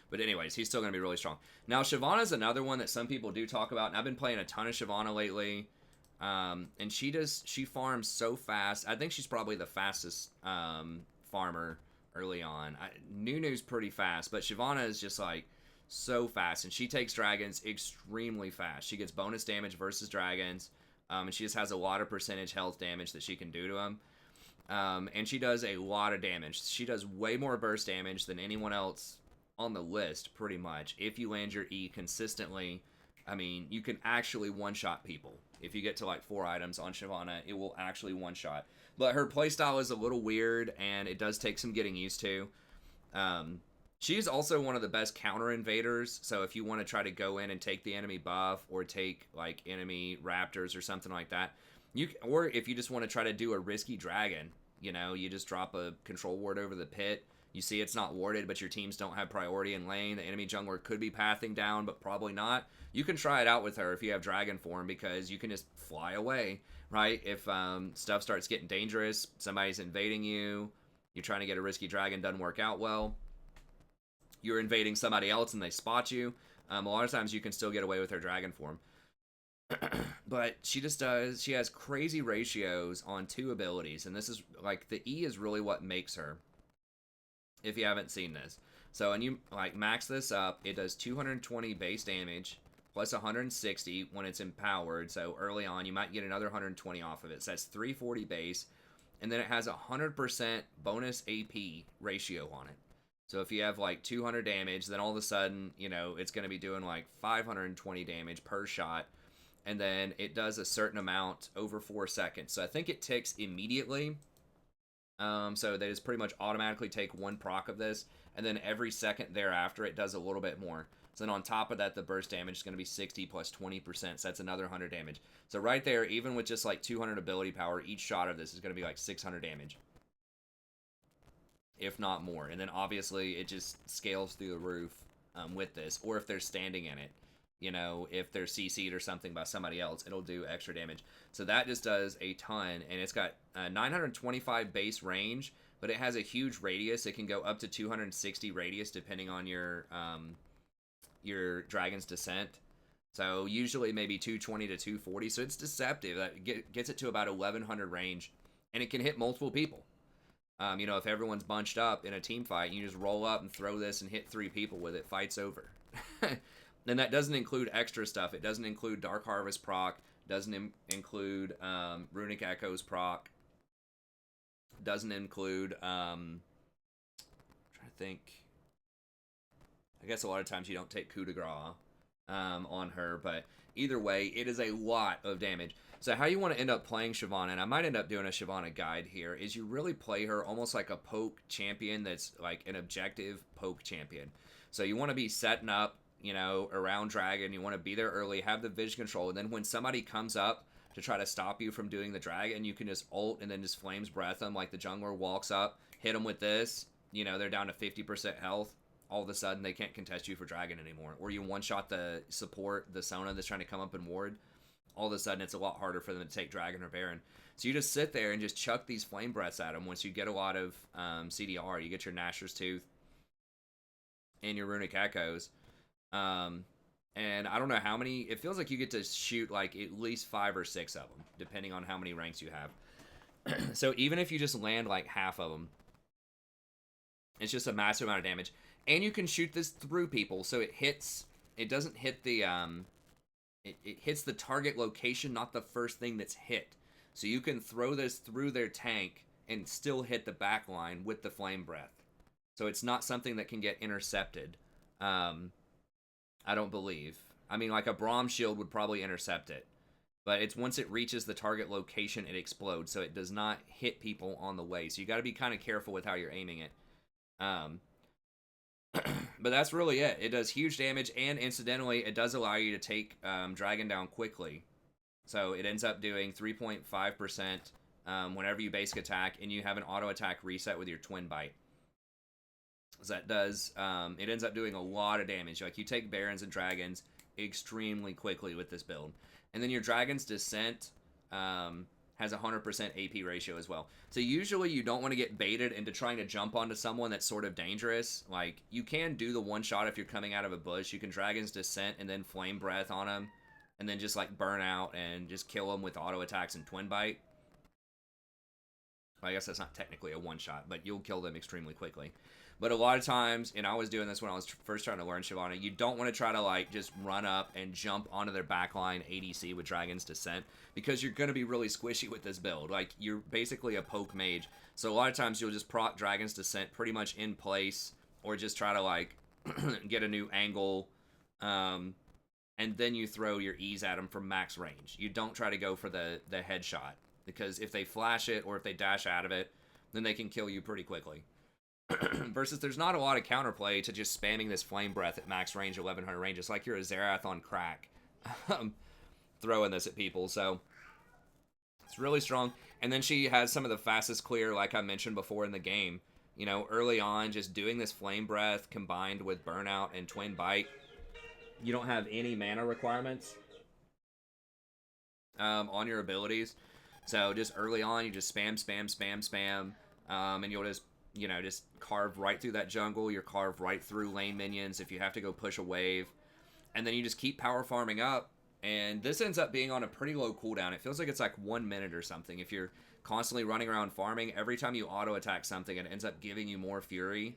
But anyways, he's still going to be really strong. Now, Shyvanna's another one that some people do talk about, and I've been playing a ton of Shyvanna lately. And she farms so fast. I think she's probably the fastest farmer early on. Nunu's pretty fast, but Shyvanna is just like so fast, and she takes dragons extremely fast. She gets bonus damage versus dragons, and she just has a lot of percentage health damage that she can do to them. And she does a lot of damage. She does way more burst damage than anyone else on the list, pretty much. If you land your E consistently, I mean, you can actually one-shot people. If you get to like 4 items on Shyvanna, it will actually one-shot. But her playstyle is a little weird, and it does take some getting used to. She's also one of the best counter invaders, so if you want to try to go in and take the enemy buff, or take like enemy raptors or something like that, or if you just want to try to do a risky dragon, you know, you just drop a control ward over the pit. You see it's not warded, but your teams don't have priority in lane. The enemy jungler could be pathing down, but probably not. You can try it out with her if you have dragon form, because you can just fly away, right? If stuff starts getting dangerous, somebody's invading you, you're trying to get a risky dragon, doesn't work out well. You're invading somebody else and they spot you. A lot of times you can still get away with her dragon form. But she has crazy ratios on 2 abilities, and this is like, the E is really what makes her, if you haven't seen this. So, and you like max this up, it does 220 base damage plus 160 when it's empowered. So early on you might get another 120 off of it. So that's 340 base, and then it has 100% bonus AP ratio on it. So if you have like 200 damage, then all of a sudden, you know, it's going to be doing like 520 damage per shot. And then it does a certain amount over 4 seconds. So I think it ticks immediately. So they just pretty much automatically take 1 proc of this. And then every second thereafter, it does a little bit more. So then on top of that, the burst damage is going to be 60 plus 20%. So that's another 100 damage. So right there, even with just like 200 ability power, each shot of this is going to be like 600 damage, if not more. And then obviously it just scales through the roof with this. Or if they're standing in it, you know, if they're CC'd or something by somebody else, it'll do extra damage. So that just does a ton, and it's got 925 base range, but it has a huge radius. It can go up to 260 radius depending on your Dragon's Descent. So usually maybe 220 to 240. So it's deceptive. That gets it to about 1100 range, and it can hit multiple people. You know, if everyone's bunched up in a team fight, you just roll up and throw this and hit 3 people with it. Fight's over. And that doesn't include extra stuff. It doesn't include Dark Harvest proc. Doesn't include Runic Echoes proc. Doesn't include... I'm trying to think. I guess a lot of times you don't take coup de grace on her, but either way, it is a lot of damage. So how you want to end up playing Shyvanna, and I might end up doing a Shyvanna guide here, is you really play her almost like a poke champion that's like an objective poke champion. So you want to be setting up, you know, around dragon. You want to be there early, have the vision control, and then when somebody comes up to try to stop you from doing the dragon, you can just ult and then just flames breath them. Like the jungler walks up, hit them with this, you know, they're down to 50% health. All of a sudden they can't contest you for dragon anymore. Or you one-shot the support, the Sona that's trying to come up and ward. All of a sudden it's a lot harder for them to take dragon or baron. So you just sit there and just chuck these flame breaths at them. Once you get a lot of CDR, you get your Nashor's Tooth and your Runic Echoes. And I don't know how many, it feels like you get to shoot like at least 5 or 6 of them, depending on how many ranks you have. So even if you just land like half of them, it's just a massive amount of damage. And you can shoot this through people, so it doesn't hit the, it hits the target location, not the first thing that's hit. So you can throw this through their tank and still hit the back line with the flame breath. So it's not something that can get intercepted. I don't believe. I mean, like a Braum shield would probably intercept it. But it's once it reaches the target location, it explodes. So it does not hit people on the way. So you got to be kind of careful with how you're aiming it. But that's really it. It does huge damage, and incidentally, it does allow you to take Dragon down quickly. So it ends up doing 3.5% whenever you basic attack, and you have an auto attack reset with your Twin Bite. So that does, it ends up doing a lot of damage. Like, you take Barons and Dragons extremely quickly with this build. And then your Dragon's Descent has a 100% AP ratio as well. So usually you don't want to get baited into trying to jump onto someone that's sort of dangerous. Like, you can do the one shot if you're coming out of a bush. You can Dragon's Descent and then Flame Breath on them. And then just, like, burn out and just kill them with auto attacks and Twin Bite. I guess that's not technically a one-shot, but you'll kill them extremely quickly. But a lot of times, and I was doing this when I was first trying to learn Shyvanna, you don't want to try to like just run up and jump onto their backline ADC with Dragon's Descent, because you're going to be really squishy with this build. Like, you're basically a poke mage, so a lot of times you'll just proc Dragon's Descent pretty much in place, or just try to like get a new angle, and then you throw your E's at them from max range. You don't try to go for the headshot, because if they flash it or if they dash out of it, then they can kill you pretty quickly. Versus there's not a lot of counterplay to just spamming this Flame Breath at max range, 1100 range. It's like you're a Xerath on crack throwing this at people. So it's really strong. And then she has some of the fastest clear, like I mentioned before in the game. You know, early on, just doing this Flame Breath combined with Burnout and Twin Bite. You don't have any mana requirements on your abilities. So just early on, you just spam, and you'll just, you know, just carve right through that jungle. You're carved right through lane minions if you have to go push a wave. And then you just keep power farming up. And this ends up being on a pretty low cooldown. It feels like it's like 1 minute or something. If you're constantly running around farming, every time you auto-attack something, it ends up giving you more fury.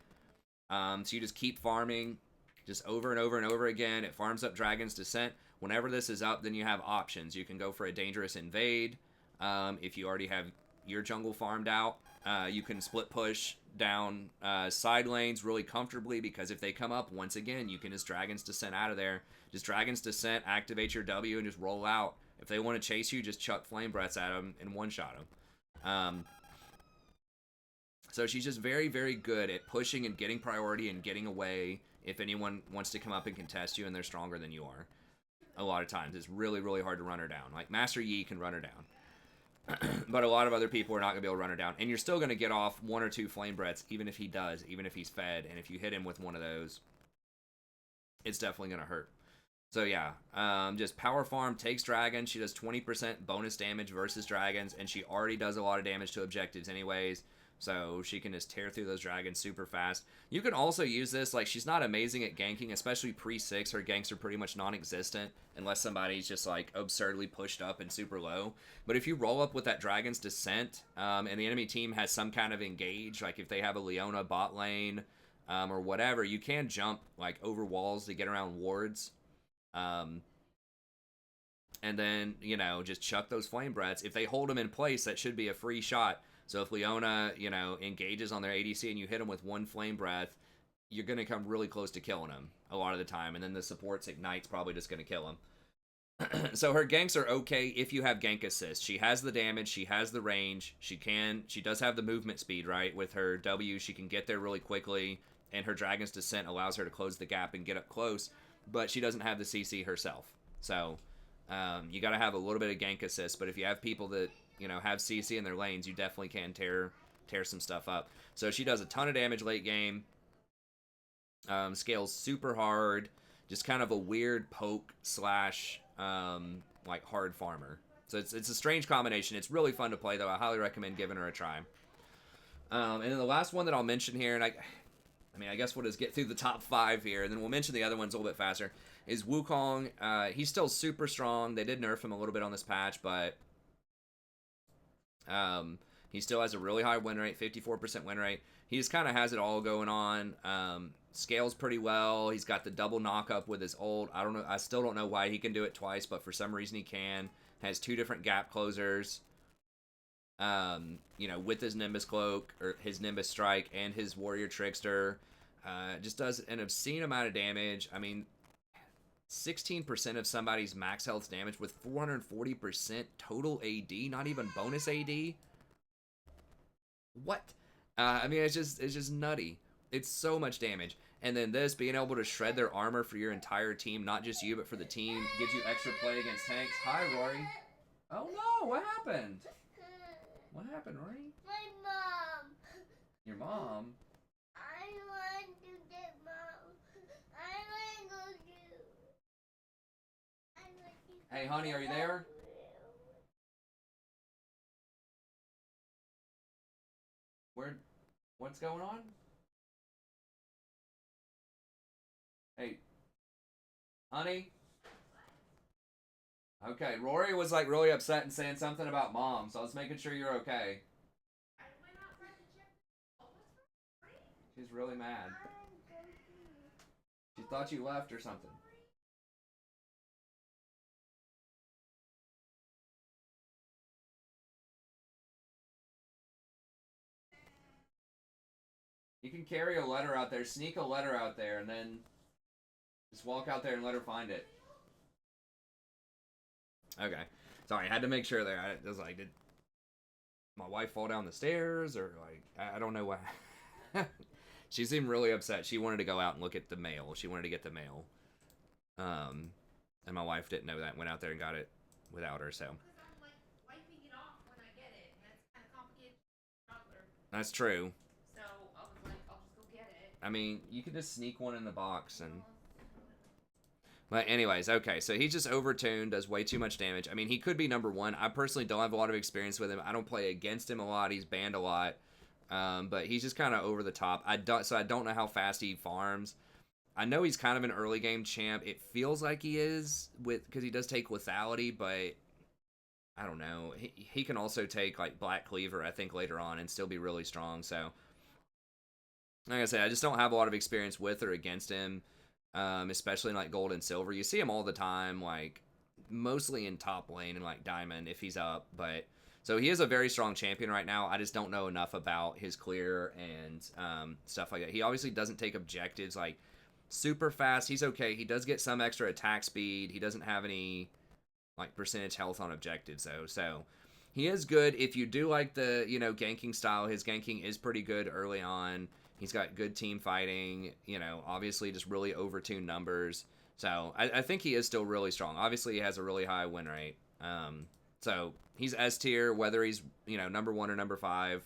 So you just keep farming just over and over and over again. It farms up Dragon's Descent. Whenever this is up, then you have options. You can go for a Dangerous Invade. If you already have your jungle farmed out, you can split push down side lanes really comfortably, because if they come up, once again, you can just Dragon's Descent out of there. Just Dragon's Descent, activate your W, and just roll out. If they want to chase you, just chuck Flame Breaths at them and one-shot them. So she's just very, very good at pushing and getting priority and getting away if anyone wants to come up and contest you and they're stronger than you are. A lot of times, it's really, really hard to run her down. Like, Master Yi can run her down. But a lot of other people are not going to be able to run her down. And you're still going to get off 1 or 2 Flame Breaths, even if he does, even if he's fed. And if you hit him with one of those, it's definitely going to hurt. So yeah, just power farm, takes dragons. She does 20% bonus damage versus dragons, and she already does a lot of damage to objectives anyways. So she can just tear through those dragons super fast. You can also use this, like, she's not amazing at ganking, especially pre-6. Her ganks are pretty much non-existent unless somebody's just, like, absurdly pushed up and super low. But if you roll up with that Dragon's Descent, and the enemy team has some kind of engage, like if they have a Leona bot lane, or whatever, you can jump, like, over walls to get around wards. And then, you know, just chuck those Flame Breaths. If they hold them in place, that should be a free shot. So if Leona, you know, engages on their ADC and you hit them with 1 Flame Breath, you're going to come really close to killing them a lot of the time. And then the support's Ignite's probably just going to kill them. So her ganks are okay if you have gank assist. She has the damage, she has the range, she does have the movement speed, right? With her W, she can get there really quickly, and her Dragon's Descent allows her to close the gap and get up close, but she doesn't have the CC herself. So you got to have a little bit of gank assist, but if you have people that, you know, have CC in their lanes, you definitely can tear some stuff up. So she does a ton of damage late game. Scales super hard. Just kind of a weird poke slash like hard farmer. So it's a strange combination. It's really fun to play though. I highly recommend giving her a try. And then the last one that I'll mention here, and I mean, I guess we'll just get through the top 5 here, and then we'll mention the other ones a little bit faster, is Wukong. He's still super strong. They did nerf him a little bit on this patch, but he still has a really high win rate, 54% win rate. He just kind of has it all going on. Scales pretty well. He's got the double knock up with his ult. I don't know. I still don't know why he can do it twice, but for some reason he can. Has 2 different gap closers. You know, with his Nimbus Cloak, or his Nimbus Strike, and his Warrior Trickster. Just does an obscene amount of damage. I mean, 16% of somebody's max health damage with 440% total AD, not even bonus AD. What? I mean, it's just nutty. It's so much damage. And then this, being able to shred their armor for your entire team, not just you, but for the team, gives you extra play against tanks. Hi, Rory. Oh no, what happened? What happened, Rory? My mom. Your mom? I want to get mom. I want to go to. Hey, honey, are you there? What's going on? Hey, honey? Okay, Rory was like really upset and saying something about mom, so I was making sure you're okay. I She's really mad. She thought you left or something. You can carry a letter out there, sneak a letter out there, and then just walk out there and let her find it. Okay. Sorry, I had to make sure there. I was like, did my wife fall down the stairs? Or, like, I don't know why. She seemed really upset. She wanted to go out and look at the mail. She wanted to get the mail. And my wife didn't know that. Went out there and got it without her, so. Because I'm like wiping it off when I get it, and that's kind of complicated for a toddler. That's true. So I was like, I'll just go get it. I mean, you could just sneak one in the box and. But anyways, okay, so he's just overtuned, does way too much damage. I mean, he could be number one. I personally don't have a lot of experience with him. I don't play against him a lot. He's banned a lot, but he's just kind of over the top. I don't know how fast he farms. I know he's kind of an early game champ. It feels like he is because he does take lethality, but I don't know. He can also take like Black Cleaver, I think, later on and still be really strong. So, like I said, I just don't have a lot of experience with or against him. Especially in like gold and silver. You see him all the time, like mostly in top lane and like diamond if he's up. But so he is a very strong champion right now. I just don't know enough about his clear and stuff like that. He obviously doesn't take objectives like super fast. He's okay. He does get some extra attack speed. He doesn't have any like percentage health on objectives though. So he is good if you do like the ganking style. His ganking is pretty good early on. He's got good team fighting, obviously just really overtuned numbers. So I think he is still really strong. Obviously, he has a really high win rate. So he's S tier, whether he's, number 1 or number 5.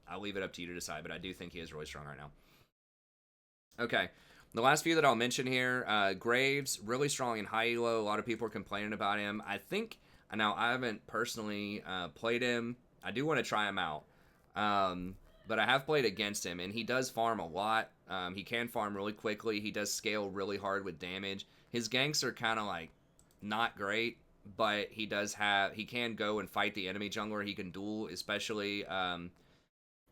I'll leave it up to you to decide, but I do think he is really strong right now. Okay, the last few that I'll mention here, Graves, really strong in high elo. A lot of people are complaining about him. I think, now I haven't personally played him. I do want to try him out. But I have played against him, and he does farm a lot. He can farm really quickly. He does scale really hard with damage. His ganks are kind of like not great, but he can go and fight the enemy jungler. He can duel, especially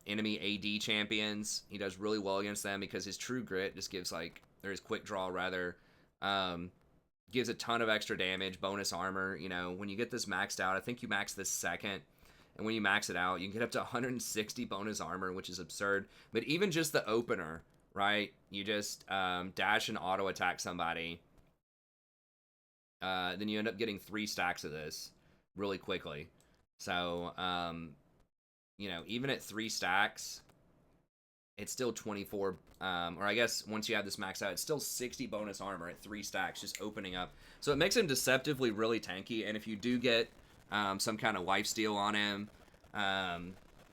enemy AD champions. He does really well against them because his True Grit just gives or his Quick Draw rather, gives a ton of extra damage, bonus armor. When you get this maxed out, I think you max this second. And when you max it out, you can get up to 160 bonus armor, which is absurd. But even just the opener, right? You just dash and auto attack somebody. Then you end up getting 3 stacks of this really quickly. So, even at 3 stacks, it's still 24. Or I guess once you have this maxed out, it's still 60 bonus armor at 3 stacks just opening up. So it makes him deceptively really tanky. And if you do get some kind of lifesteal on him,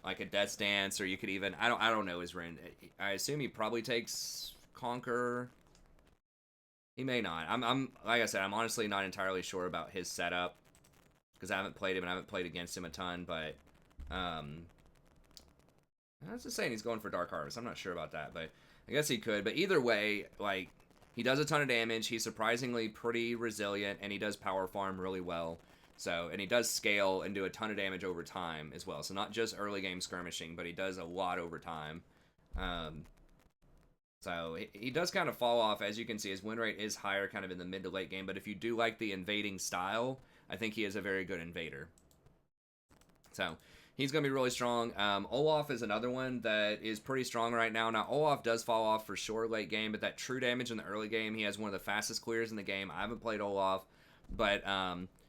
like a Death's Dance, or you could even I don't know his rend. I assume he probably takes Conquer. He may not. I'm like I said, I'm honestly not entirely sure about his setup because I haven't played him and I haven't played against him a ton. But I was just saying he's going for Dark Harvest. I'm not sure about that, but I guess he could. But either way, like he does a ton of damage. He's surprisingly pretty resilient, and he does power farm really well. So, and he does scale and do a ton of damage over time as well. So not just early game skirmishing, but he does a lot over time. So he does kind of fall off. As you can see, his win rate is higher kind of in the mid to late game. But if you do like the invading style, I think he is a very good invader. So he's going to be really strong. Olaf is another one that is pretty strong right now. Now, Olaf does fall off for sure late game, but that true damage in the early game, he has one of the fastest clears in the game. I haven't played Olaf, but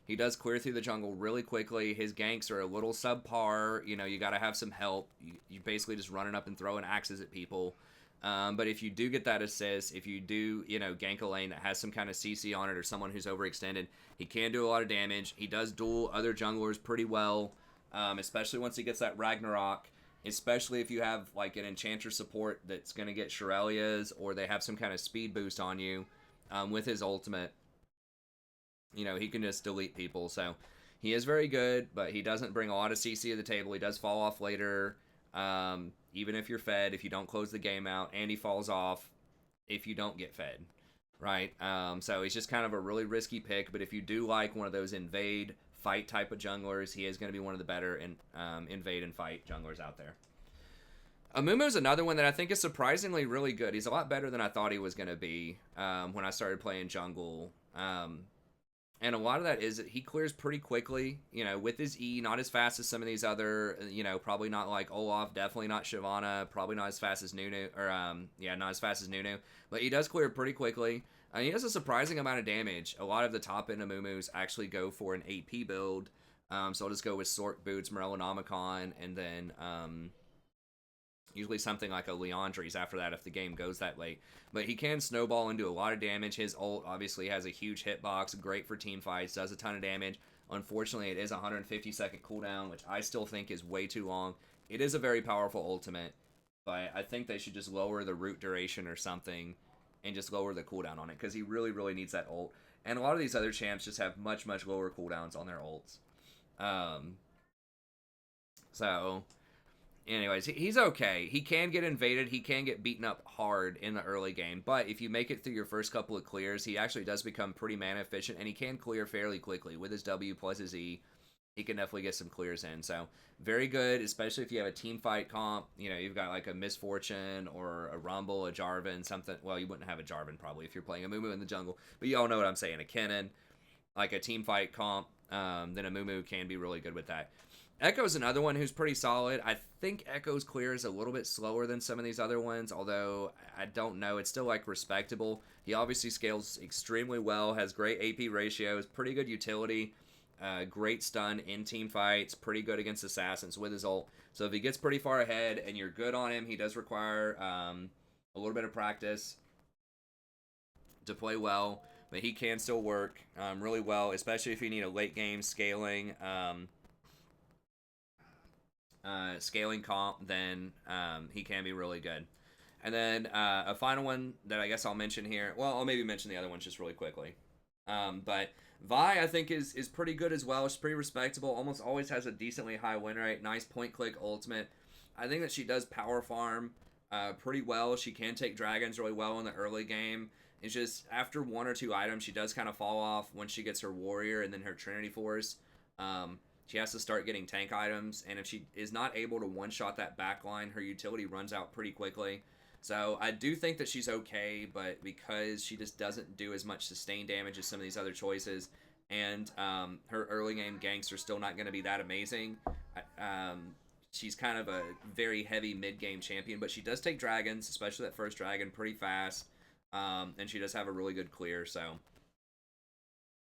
he does clear through the jungle really quickly. His ganks are a little subpar. You got to have some help. You basically just running up and throwing axes at people. But if you do get that assist, if you do, gank a lane that has some kind of CC on it or someone who's overextended, he can do a lot of damage. He does duel other junglers pretty well, especially once he gets that Ragnarok, especially if you have like an enchanter support that's going to get Shirelias or they have some kind of speed boost on you with his ultimate. He can just delete people. So he is very good, but he doesn't bring a lot of CC to the table. He does fall off later, even if you're fed, if you don't close the game out, and he falls off if you don't get fed, right? So he's just kind of a really risky pick, but if you do like one of those invade fight type of junglers, he is going to be one of the better invade and fight junglers out there. Amumu's another one that I think is surprisingly really good. He's a lot better than I thought he was going to be when I started playing jungle. And a lot of that is that he clears pretty quickly, with his E, not as fast as some of these other, probably not like Olaf, definitely not Shyvanna, probably not as fast as Nunu, or, not as fast as Nunu, but he does clear pretty quickly. He has a surprising amount of damage. A lot of the top end Amumus actually go for an AP build, so I'll just go with Sork Boots, Morellonomicon, and then, usually something like a Leandri's after that if the game goes that late. But he can snowball and do a lot of damage. His ult obviously has a huge hitbox, great for team fights, does a ton of damage. Unfortunately, it is a 150-second cooldown, which I still think is way too long. It is a very powerful ultimate, but I think they should just lower the root duration or something and just lower the cooldown on it, because he really, really needs that ult. And a lot of these other champs just have much, much lower cooldowns on their ults. So... Anyways, he's okay. He can get invaded. He can get beaten up hard in the early game. But if you make it through your first couple of clears, he actually does become pretty mana efficient. And he can clear fairly quickly. With his W plus his E, he can definitely get some clears in. So, very good, especially if you have a team fight comp. You've got like a Misfortune or a Rumble, a Jarvan, something. Well, you wouldn't have a Jarvan probably if you're playing a Mumu in the jungle. But you all know what I'm saying. A Kennen, like a team fight comp, then a Mumu can be really good with that. Echo's another one who's pretty solid. I think Echo's clear is a little bit slower than some of these other ones, although I don't know. It's still, like, respectable. He obviously scales extremely well, has great AP ratios, pretty good utility, great stun in team fights, pretty good against assassins with his ult. So if he gets pretty far ahead and you're good on him, he does require a little bit of practice to play well, but he can still work really well, especially if you need a late game scaling comp, then he can be really good. And then a final one that I guess I'll mention here. Well, I'll maybe mention the other ones just really quickly. But Vi, I think, is pretty good as well. She's pretty respectable. Almost always has a decently high win rate. Nice point-click ultimate. I think that she does power farm pretty well. She can take dragons really well in the early game. It's just after one or two items, she does kind of fall off when she gets her warrior and then her Trinity Force. She has to start getting tank items, and if she is not able to one-shot that backline, her utility runs out pretty quickly. So I do think that she's okay, but because she just doesn't do as much sustained damage as some of these other choices, and her early game ganks are still not going to be that amazing, she's kind of a very heavy mid-game champion, but she does take dragons, especially that first dragon, pretty fast, and she does have a really good clear, so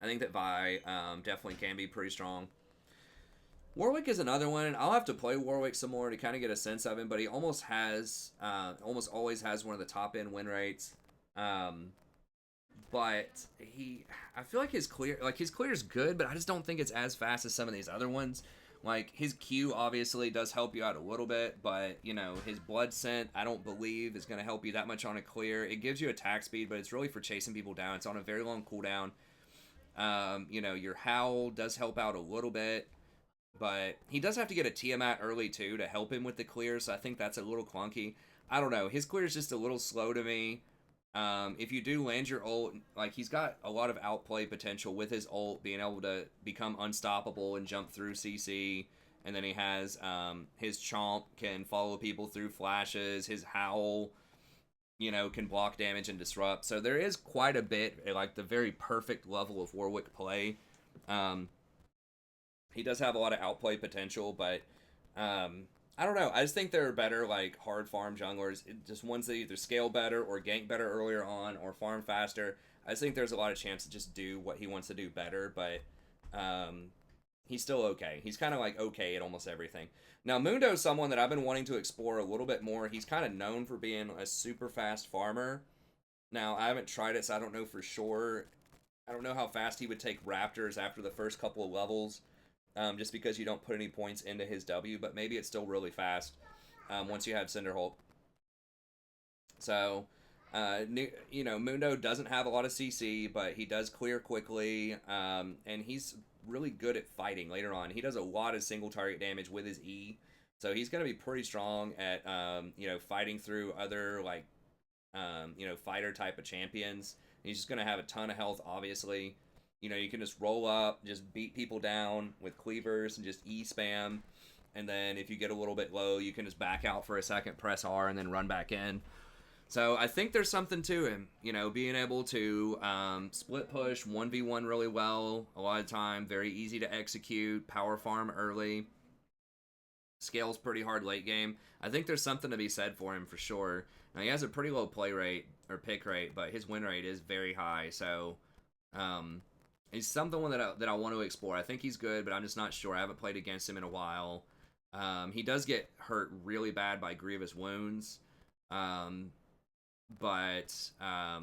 I think that Vi definitely can be pretty strong. Warwick is another one. I'll have to play Warwick some more to kind of get a sense of him, but he almost always has one of the top end win rates. But I feel like his clear is good, but I just don't think it's as fast as some of these other ones. Like, his Q obviously does help you out a little bit, but, his Blood Scent, I don't believe is going to help you that much on a clear. It gives you attack speed, but it's really for chasing people down. It's on a very long cooldown. Your Howl does help out a little bit. But he does have to get a Tiamat early, too, to help him with the clear, so I think that's a little clunky. I don't know. His clear is just a little slow to me. If you do land your ult, like, he's got a lot of outplay potential with his ult, being able to become unstoppable and jump through CC. And then he has his Chomp can follow people through flashes. His Howl, can block damage and disrupt. So there is quite a bit, like, the very perfect level of Warwick play. He does have a lot of outplay potential, but I don't know. I just think there are better, like, hard farm junglers. Just ones that either scale better or gank better earlier on or farm faster. I just think there's a lot of chance to just do what he wants to do better, but he's still okay. He's kind of, like, okay at almost everything. Now, Mundo is someone that I've been wanting to explore a little bit more. He's kind of known for being a super fast farmer. Now, I haven't tried it, so I don't know for sure. I don't know how fast he would take Raptors after the first couple of levels. Just because you don't put any points into his W, but maybe it's still really fast once you have Cinderhulk. So, Mundo doesn't have a lot of CC, but he does clear quickly, and he's really good at fighting later on. He does a lot of single target damage with his E, so he's going to be pretty strong at, fighting through other, like, fighter type of champions. He's just going to have a ton of health, obviously. You can just roll up, just beat people down with cleavers and just E spam. And then if you get a little bit low, you can just back out for a second, press R, and then run back in. So I think there's something to him, being able to split push 1v1 really well a lot of time, very easy to execute, power farm early, scales pretty hard late game. I think there's something to be said for him for sure. Now he has a pretty low play rate or pick rate, but his win rate is very high. So he's something that I want to explore. I think he's good, but I'm just not sure. I haven't played against him in a while. He does get hurt really bad by grievous wounds. But I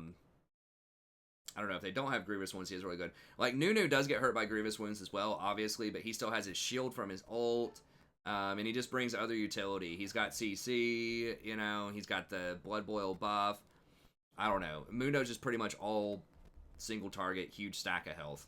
don't know, if they don't have grievous wounds, he is really good. Like Nunu does get hurt by grievous wounds as well, obviously, but he still has his shield from his ult, and he just brings other utility. He's got CC, he's got the blood boil buff. I don't know. Mundo's just pretty much all single target, huge stack of health,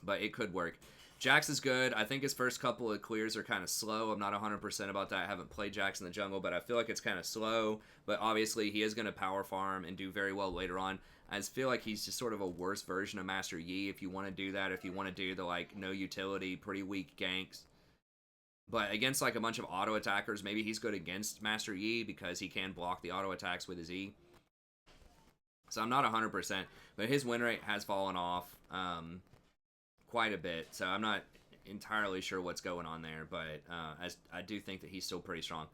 but it could work. Jax is good. I think his first couple of clears are kind of slow. I'm not 100% about that. I haven't played Jax in the jungle, but I feel like it's kind of slow. But obviously, he is going to power farm and do very well later on. I just feel like he's just sort of a worse version of Master Yi if you want to do that, if you want to do the, no utility, pretty weak ganks. But against, a bunch of auto attackers, maybe he's good against Master Yi because he can block the auto attacks with his E. So I'm not 100%, but his win rate has fallen off. Quite a bit, so I'm not entirely sure what's going on there, but I do think that he's still pretty strong.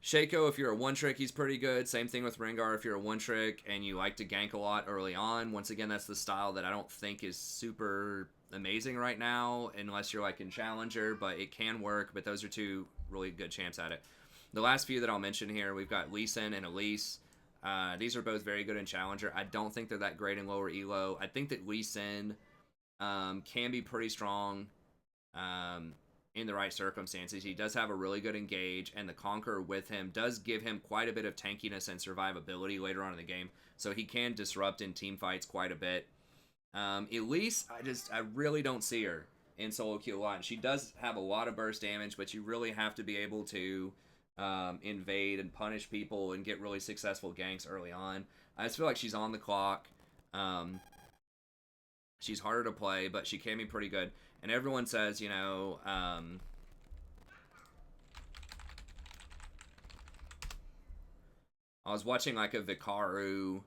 Shaco, if you're a one-trick, he's pretty good. Same thing with Rengar if you're a one-trick and you like to gank a lot early on. Once again, that's the style that I don't think is super amazing right now, unless you're in Challenger, but it can work, but those are two really good champs at it. The last few that I'll mention here, we've got Lee Sin and Elise. These are both very good in Challenger. I don't think they're that great in lower elo. I think that Lee Sin can be pretty strong in the right circumstances. He does have a really good engage, and the Conqueror with him does give him quite a bit of tankiness and survivability later on in the game, so he can disrupt in team fights quite a bit. Elise, I really don't see her in solo queue a lot. And she does have a lot of burst damage, but you really have to be able to invade and punish people and get really successful ganks early on. I just feel like she's on the clock. She's harder to play, but she can be pretty good. And everyone says, I was watching a Vikaru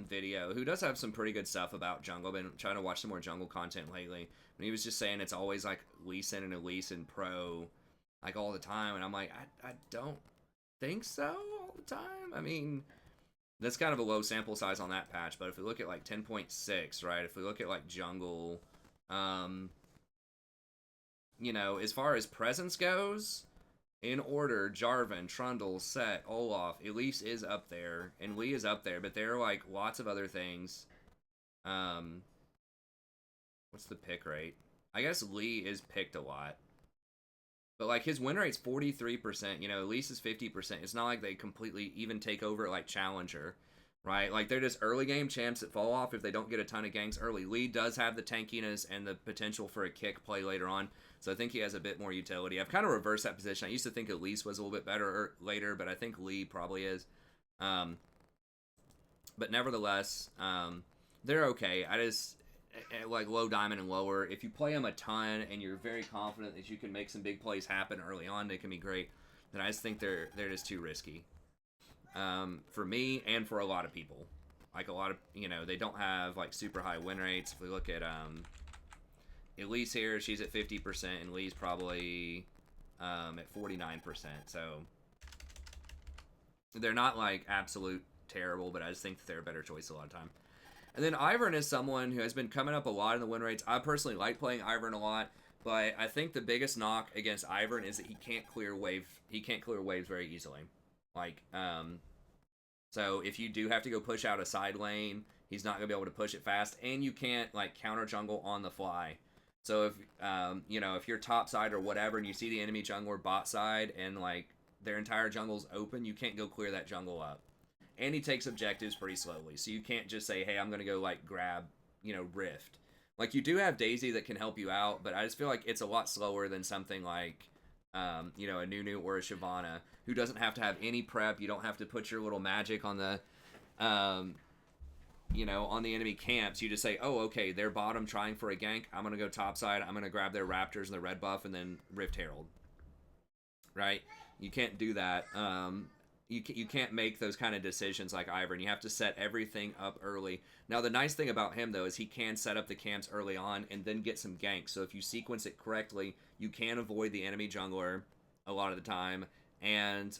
video who does have some pretty good stuff about jungle. I've been trying to watch some more jungle content lately. And he was just saying it's always Lee Sin and Elise and Pro all the time. And I'm I don't think so all the time. I mean, that's kind of a low sample size on that patch, but if we look at 10.6, right? If we look at jungle, as far as presence goes, in order, Jarvan, Trundle, Set, Olaf, Elise is up there, and Lee is up there, but there are lots of other things. What's the pick rate? I guess Lee is picked a lot. But his win rate's 43%, Elise is 50%. It's not like they completely even take over Challenger, right? They're just early game champs that fall off if they don't get a ton of ganks early. Lee does have the tankiness and the potential for a kick play later on, so I think he has a bit more utility. I've kind of reversed that position. I used to think Elise was a little bit better later, but I think Lee probably is. But nevertheless, they're okay. I just... low diamond and lower, if you play them a ton and you're very confident that you can make some big plays happen early on, they can be great. Then I just think they're just too risky for me and for a lot of people. A lot of they don't have super high win rates. If we look at Elise here, she's at 50% and Lee's probably at 49%. So they're not absolute terrible, but I just think that they're a better choice a lot of time. And then Ivern is someone who has been coming up a lot in the win rates. I personally like playing Ivern a lot, but I think the biggest knock against Ivern is that he can't clear wave. He can't clear waves very easily. So if you do have to go push out a side lane, he's not gonna be able to push it fast, and you can't counter jungle on the fly. So if if you're top side or whatever, and you see the enemy jungler bot side, and their entire jungle's open, you can't go clear that jungle up. And he takes objectives pretty slowly, so you can't just say, hey, I'm going to go, grab, Rift. You do have Daisy that can help you out, but I just feel like it's a lot slower than something like, a Nunu or a Shyvanna, who doesn't have to have any prep. You don't have to put your little magic on the, you know, on the enemy camps, you just say, oh, okay, they're bottom trying for a gank. I'm going to go top side. I'm going to grab their Raptors and the red buff and then Rift Herald. Right? You can't do that. You can't make those kind of decisions like Ivern. You have to set everything up early. Now, the nice thing about him, though, is he can set up the camps early on and then get some ganks. So if you sequence it correctly, you can avoid the enemy jungler a lot of the time. And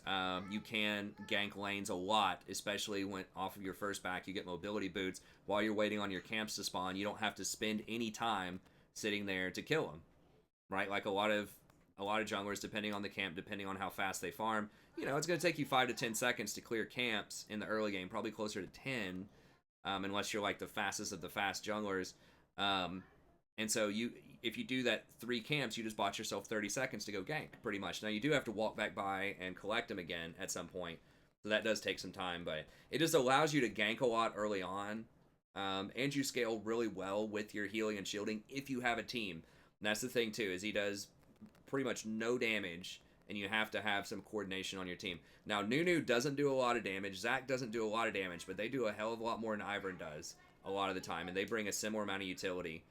you can gank lanes a lot, especially when off of your first back you get mobility boots. While you're waiting on your camps to spawn, you don't have to spend any time sitting there to kill them. Right? Like a lot of junglers, depending on the camp, depending on how fast they farm, you know, it's going to take you 5 to 10 seconds to clear camps in the early game, probably closer to 10, unless you're like the fastest of the fast junglers. And so if you do that 3 camps, you just bought yourself 30 seconds to go gank, pretty much. Now, you do have to walk back by and collect them again at some point, so that does take some time, but it just allows you to gank a lot early on, and you scale really well with your healing and shielding if you have a team. And that's the thing, too, is he does pretty much no damage, and you have to have some coordination on your team. Now, Nunu doesn't do a lot of damage. Zac doesn't do a lot of damage, but they do a hell of a lot more than Ivern does a lot of the time, and they bring a similar amount of utility.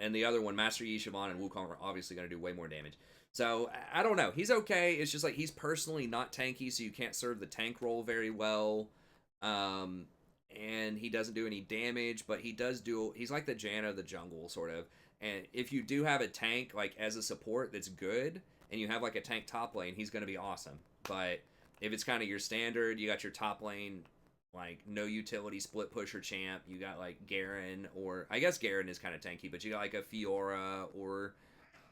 And the other one, Master Yi, Shyvanna, and Wukong are obviously going to do way more damage. So, I don't know. He's okay. It's just like he's personally not tanky, so you can't serve the tank role very well. And he doesn't do any damage, but he does do... He's like the Janna of the jungle, sort of. And if you do have a tank, like, as a support that's good, and you have, like, a tank top lane, he's going to be awesome. But if it's kind of your standard, you got your top lane, like, no utility split pusher champ, you got, like, Garen, or... I guess Garen is kind of tanky, but you got, like, a Fiora, or,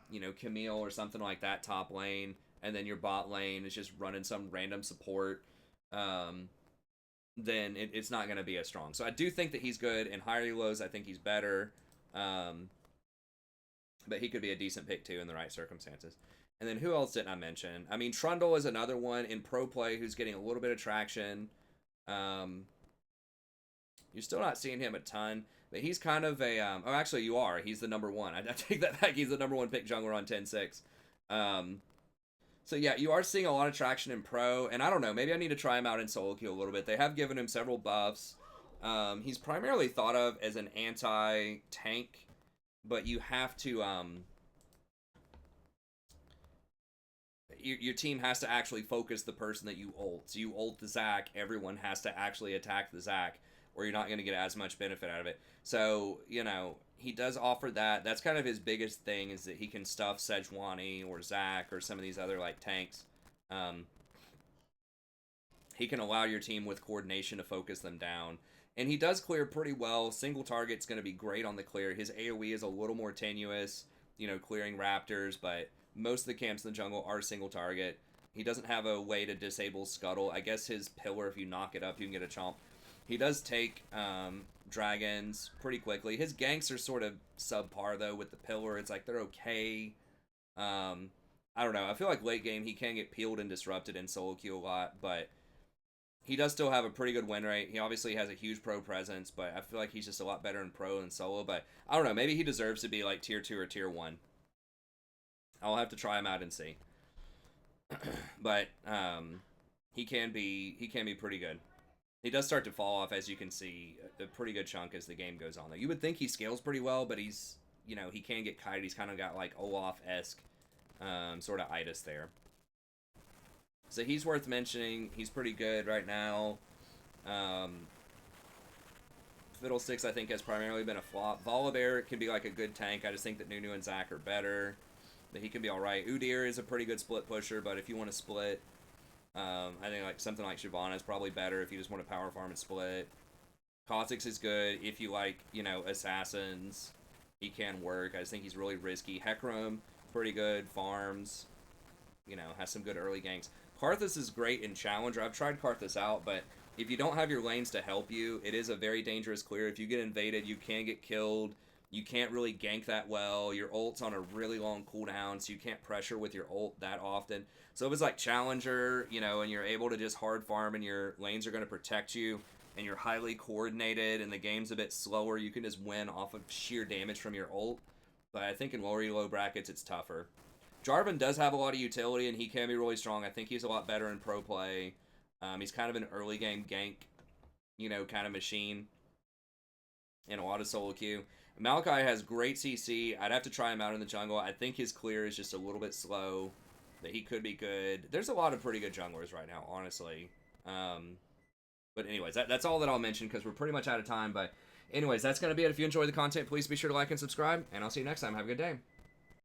you know, Camille, or something like that top lane, and then your bot lane is just running some random support, then it's not going to be as strong. So I do think that he's good. In higher lows, I think he's better. But he could be a decent pick, too, in the right circumstances. And then who else didn't I mention? I mean, Trundle is another one in pro play who's getting a little bit of traction. You're still not seeing him a ton, but he's kind of a... oh, actually, you are. He's the number 1. I take that back. He's the number 1 pick jungler on 10-6. So, yeah, you are seeing a lot of traction in pro, and I don't know. Maybe I need to try him out in solo queue a little bit. They have given him several buffs. He's primarily thought of as an anti-tank, but you have to, your team has to actually focus the person that you ult. So you ult the Zac, everyone has to actually attack the Zac, or you're not going to get as much benefit out of it. So, you know, he does offer that. That's kind of his biggest thing, is that he can stuff Sejuani or Zac or some of these other, like, tanks. He can allow your team with coordination to focus them down. And he does clear pretty well. Single target's going to be great on the clear. His AoE is a little more tenuous, you know, clearing Raptors, but most of the camps in the jungle are single target. He doesn't have a way to disable Scuttle. I guess his pillar, if you knock it up, you can get a chomp. He does take dragons pretty quickly. His ganks are sort of subpar, though, with the pillar. It's like they're okay. I don't know. I feel like late game he can get peeled and disrupted in solo queue a lot, but... He does still have a pretty good win rate. He obviously has a huge pro presence, but I feel like he's just a lot better in pro than solo. But I don't know. Maybe he deserves to be like tier 2 or tier 1. I'll have to try him out and see. But he can be pretty good. He does start to fall off, as you can see, a pretty good chunk as the game goes on. Though you would think he scales pretty well, but he's, you know, he can get kited. He's kind of got like Olaf-esque sort of itis there. So he's worth mentioning. He's pretty good right now. Fiddlesticks, I think, has primarily been a flop. Volibear can be like a good tank. I just think that Nunu and Zac are better. But he can be alright. Udyr is a pretty good split pusher, but if you want to split, I think like something like Shyvanna is probably better if you just want to power farm and split. Kha'Zix is good if you like, you know, assassins. He can work. I just think he's really risky. Hecarim, pretty good. Farms, you know, has some good early ganks. Karthus is great in Challenger. I've tried Karthus out, but if you don't have your lanes to help you, it is a very dangerous clear. If you get invaded, you can get killed. You can't really gank that well. Your ult's on a really long cooldown, so you can't pressure with your ult that often. So if it's like Challenger, you know, and you're able to just hard farm and your lanes are going to protect you, and you're highly coordinated and the game's a bit slower, you can just win off of sheer damage from your ult. But I think in lower elo brackets, it's tougher. Jarvan does have a lot of utility, and he can be really strong. I think he's a lot better in pro play. He's kind of an early game gank you know, kind of machine in a lot of solo queue. Malachi has great CC. I'd have to try him out in the jungle. I think his clear is just a little bit slow, that he could be good. There's a lot of pretty good junglers right now, honestly. But anyways, that's all that I'll mention because we're pretty much out of time. But anyways, that's going to be it. If you enjoy the content, please be sure to like and subscribe, and I'll see you next time. Have a good day.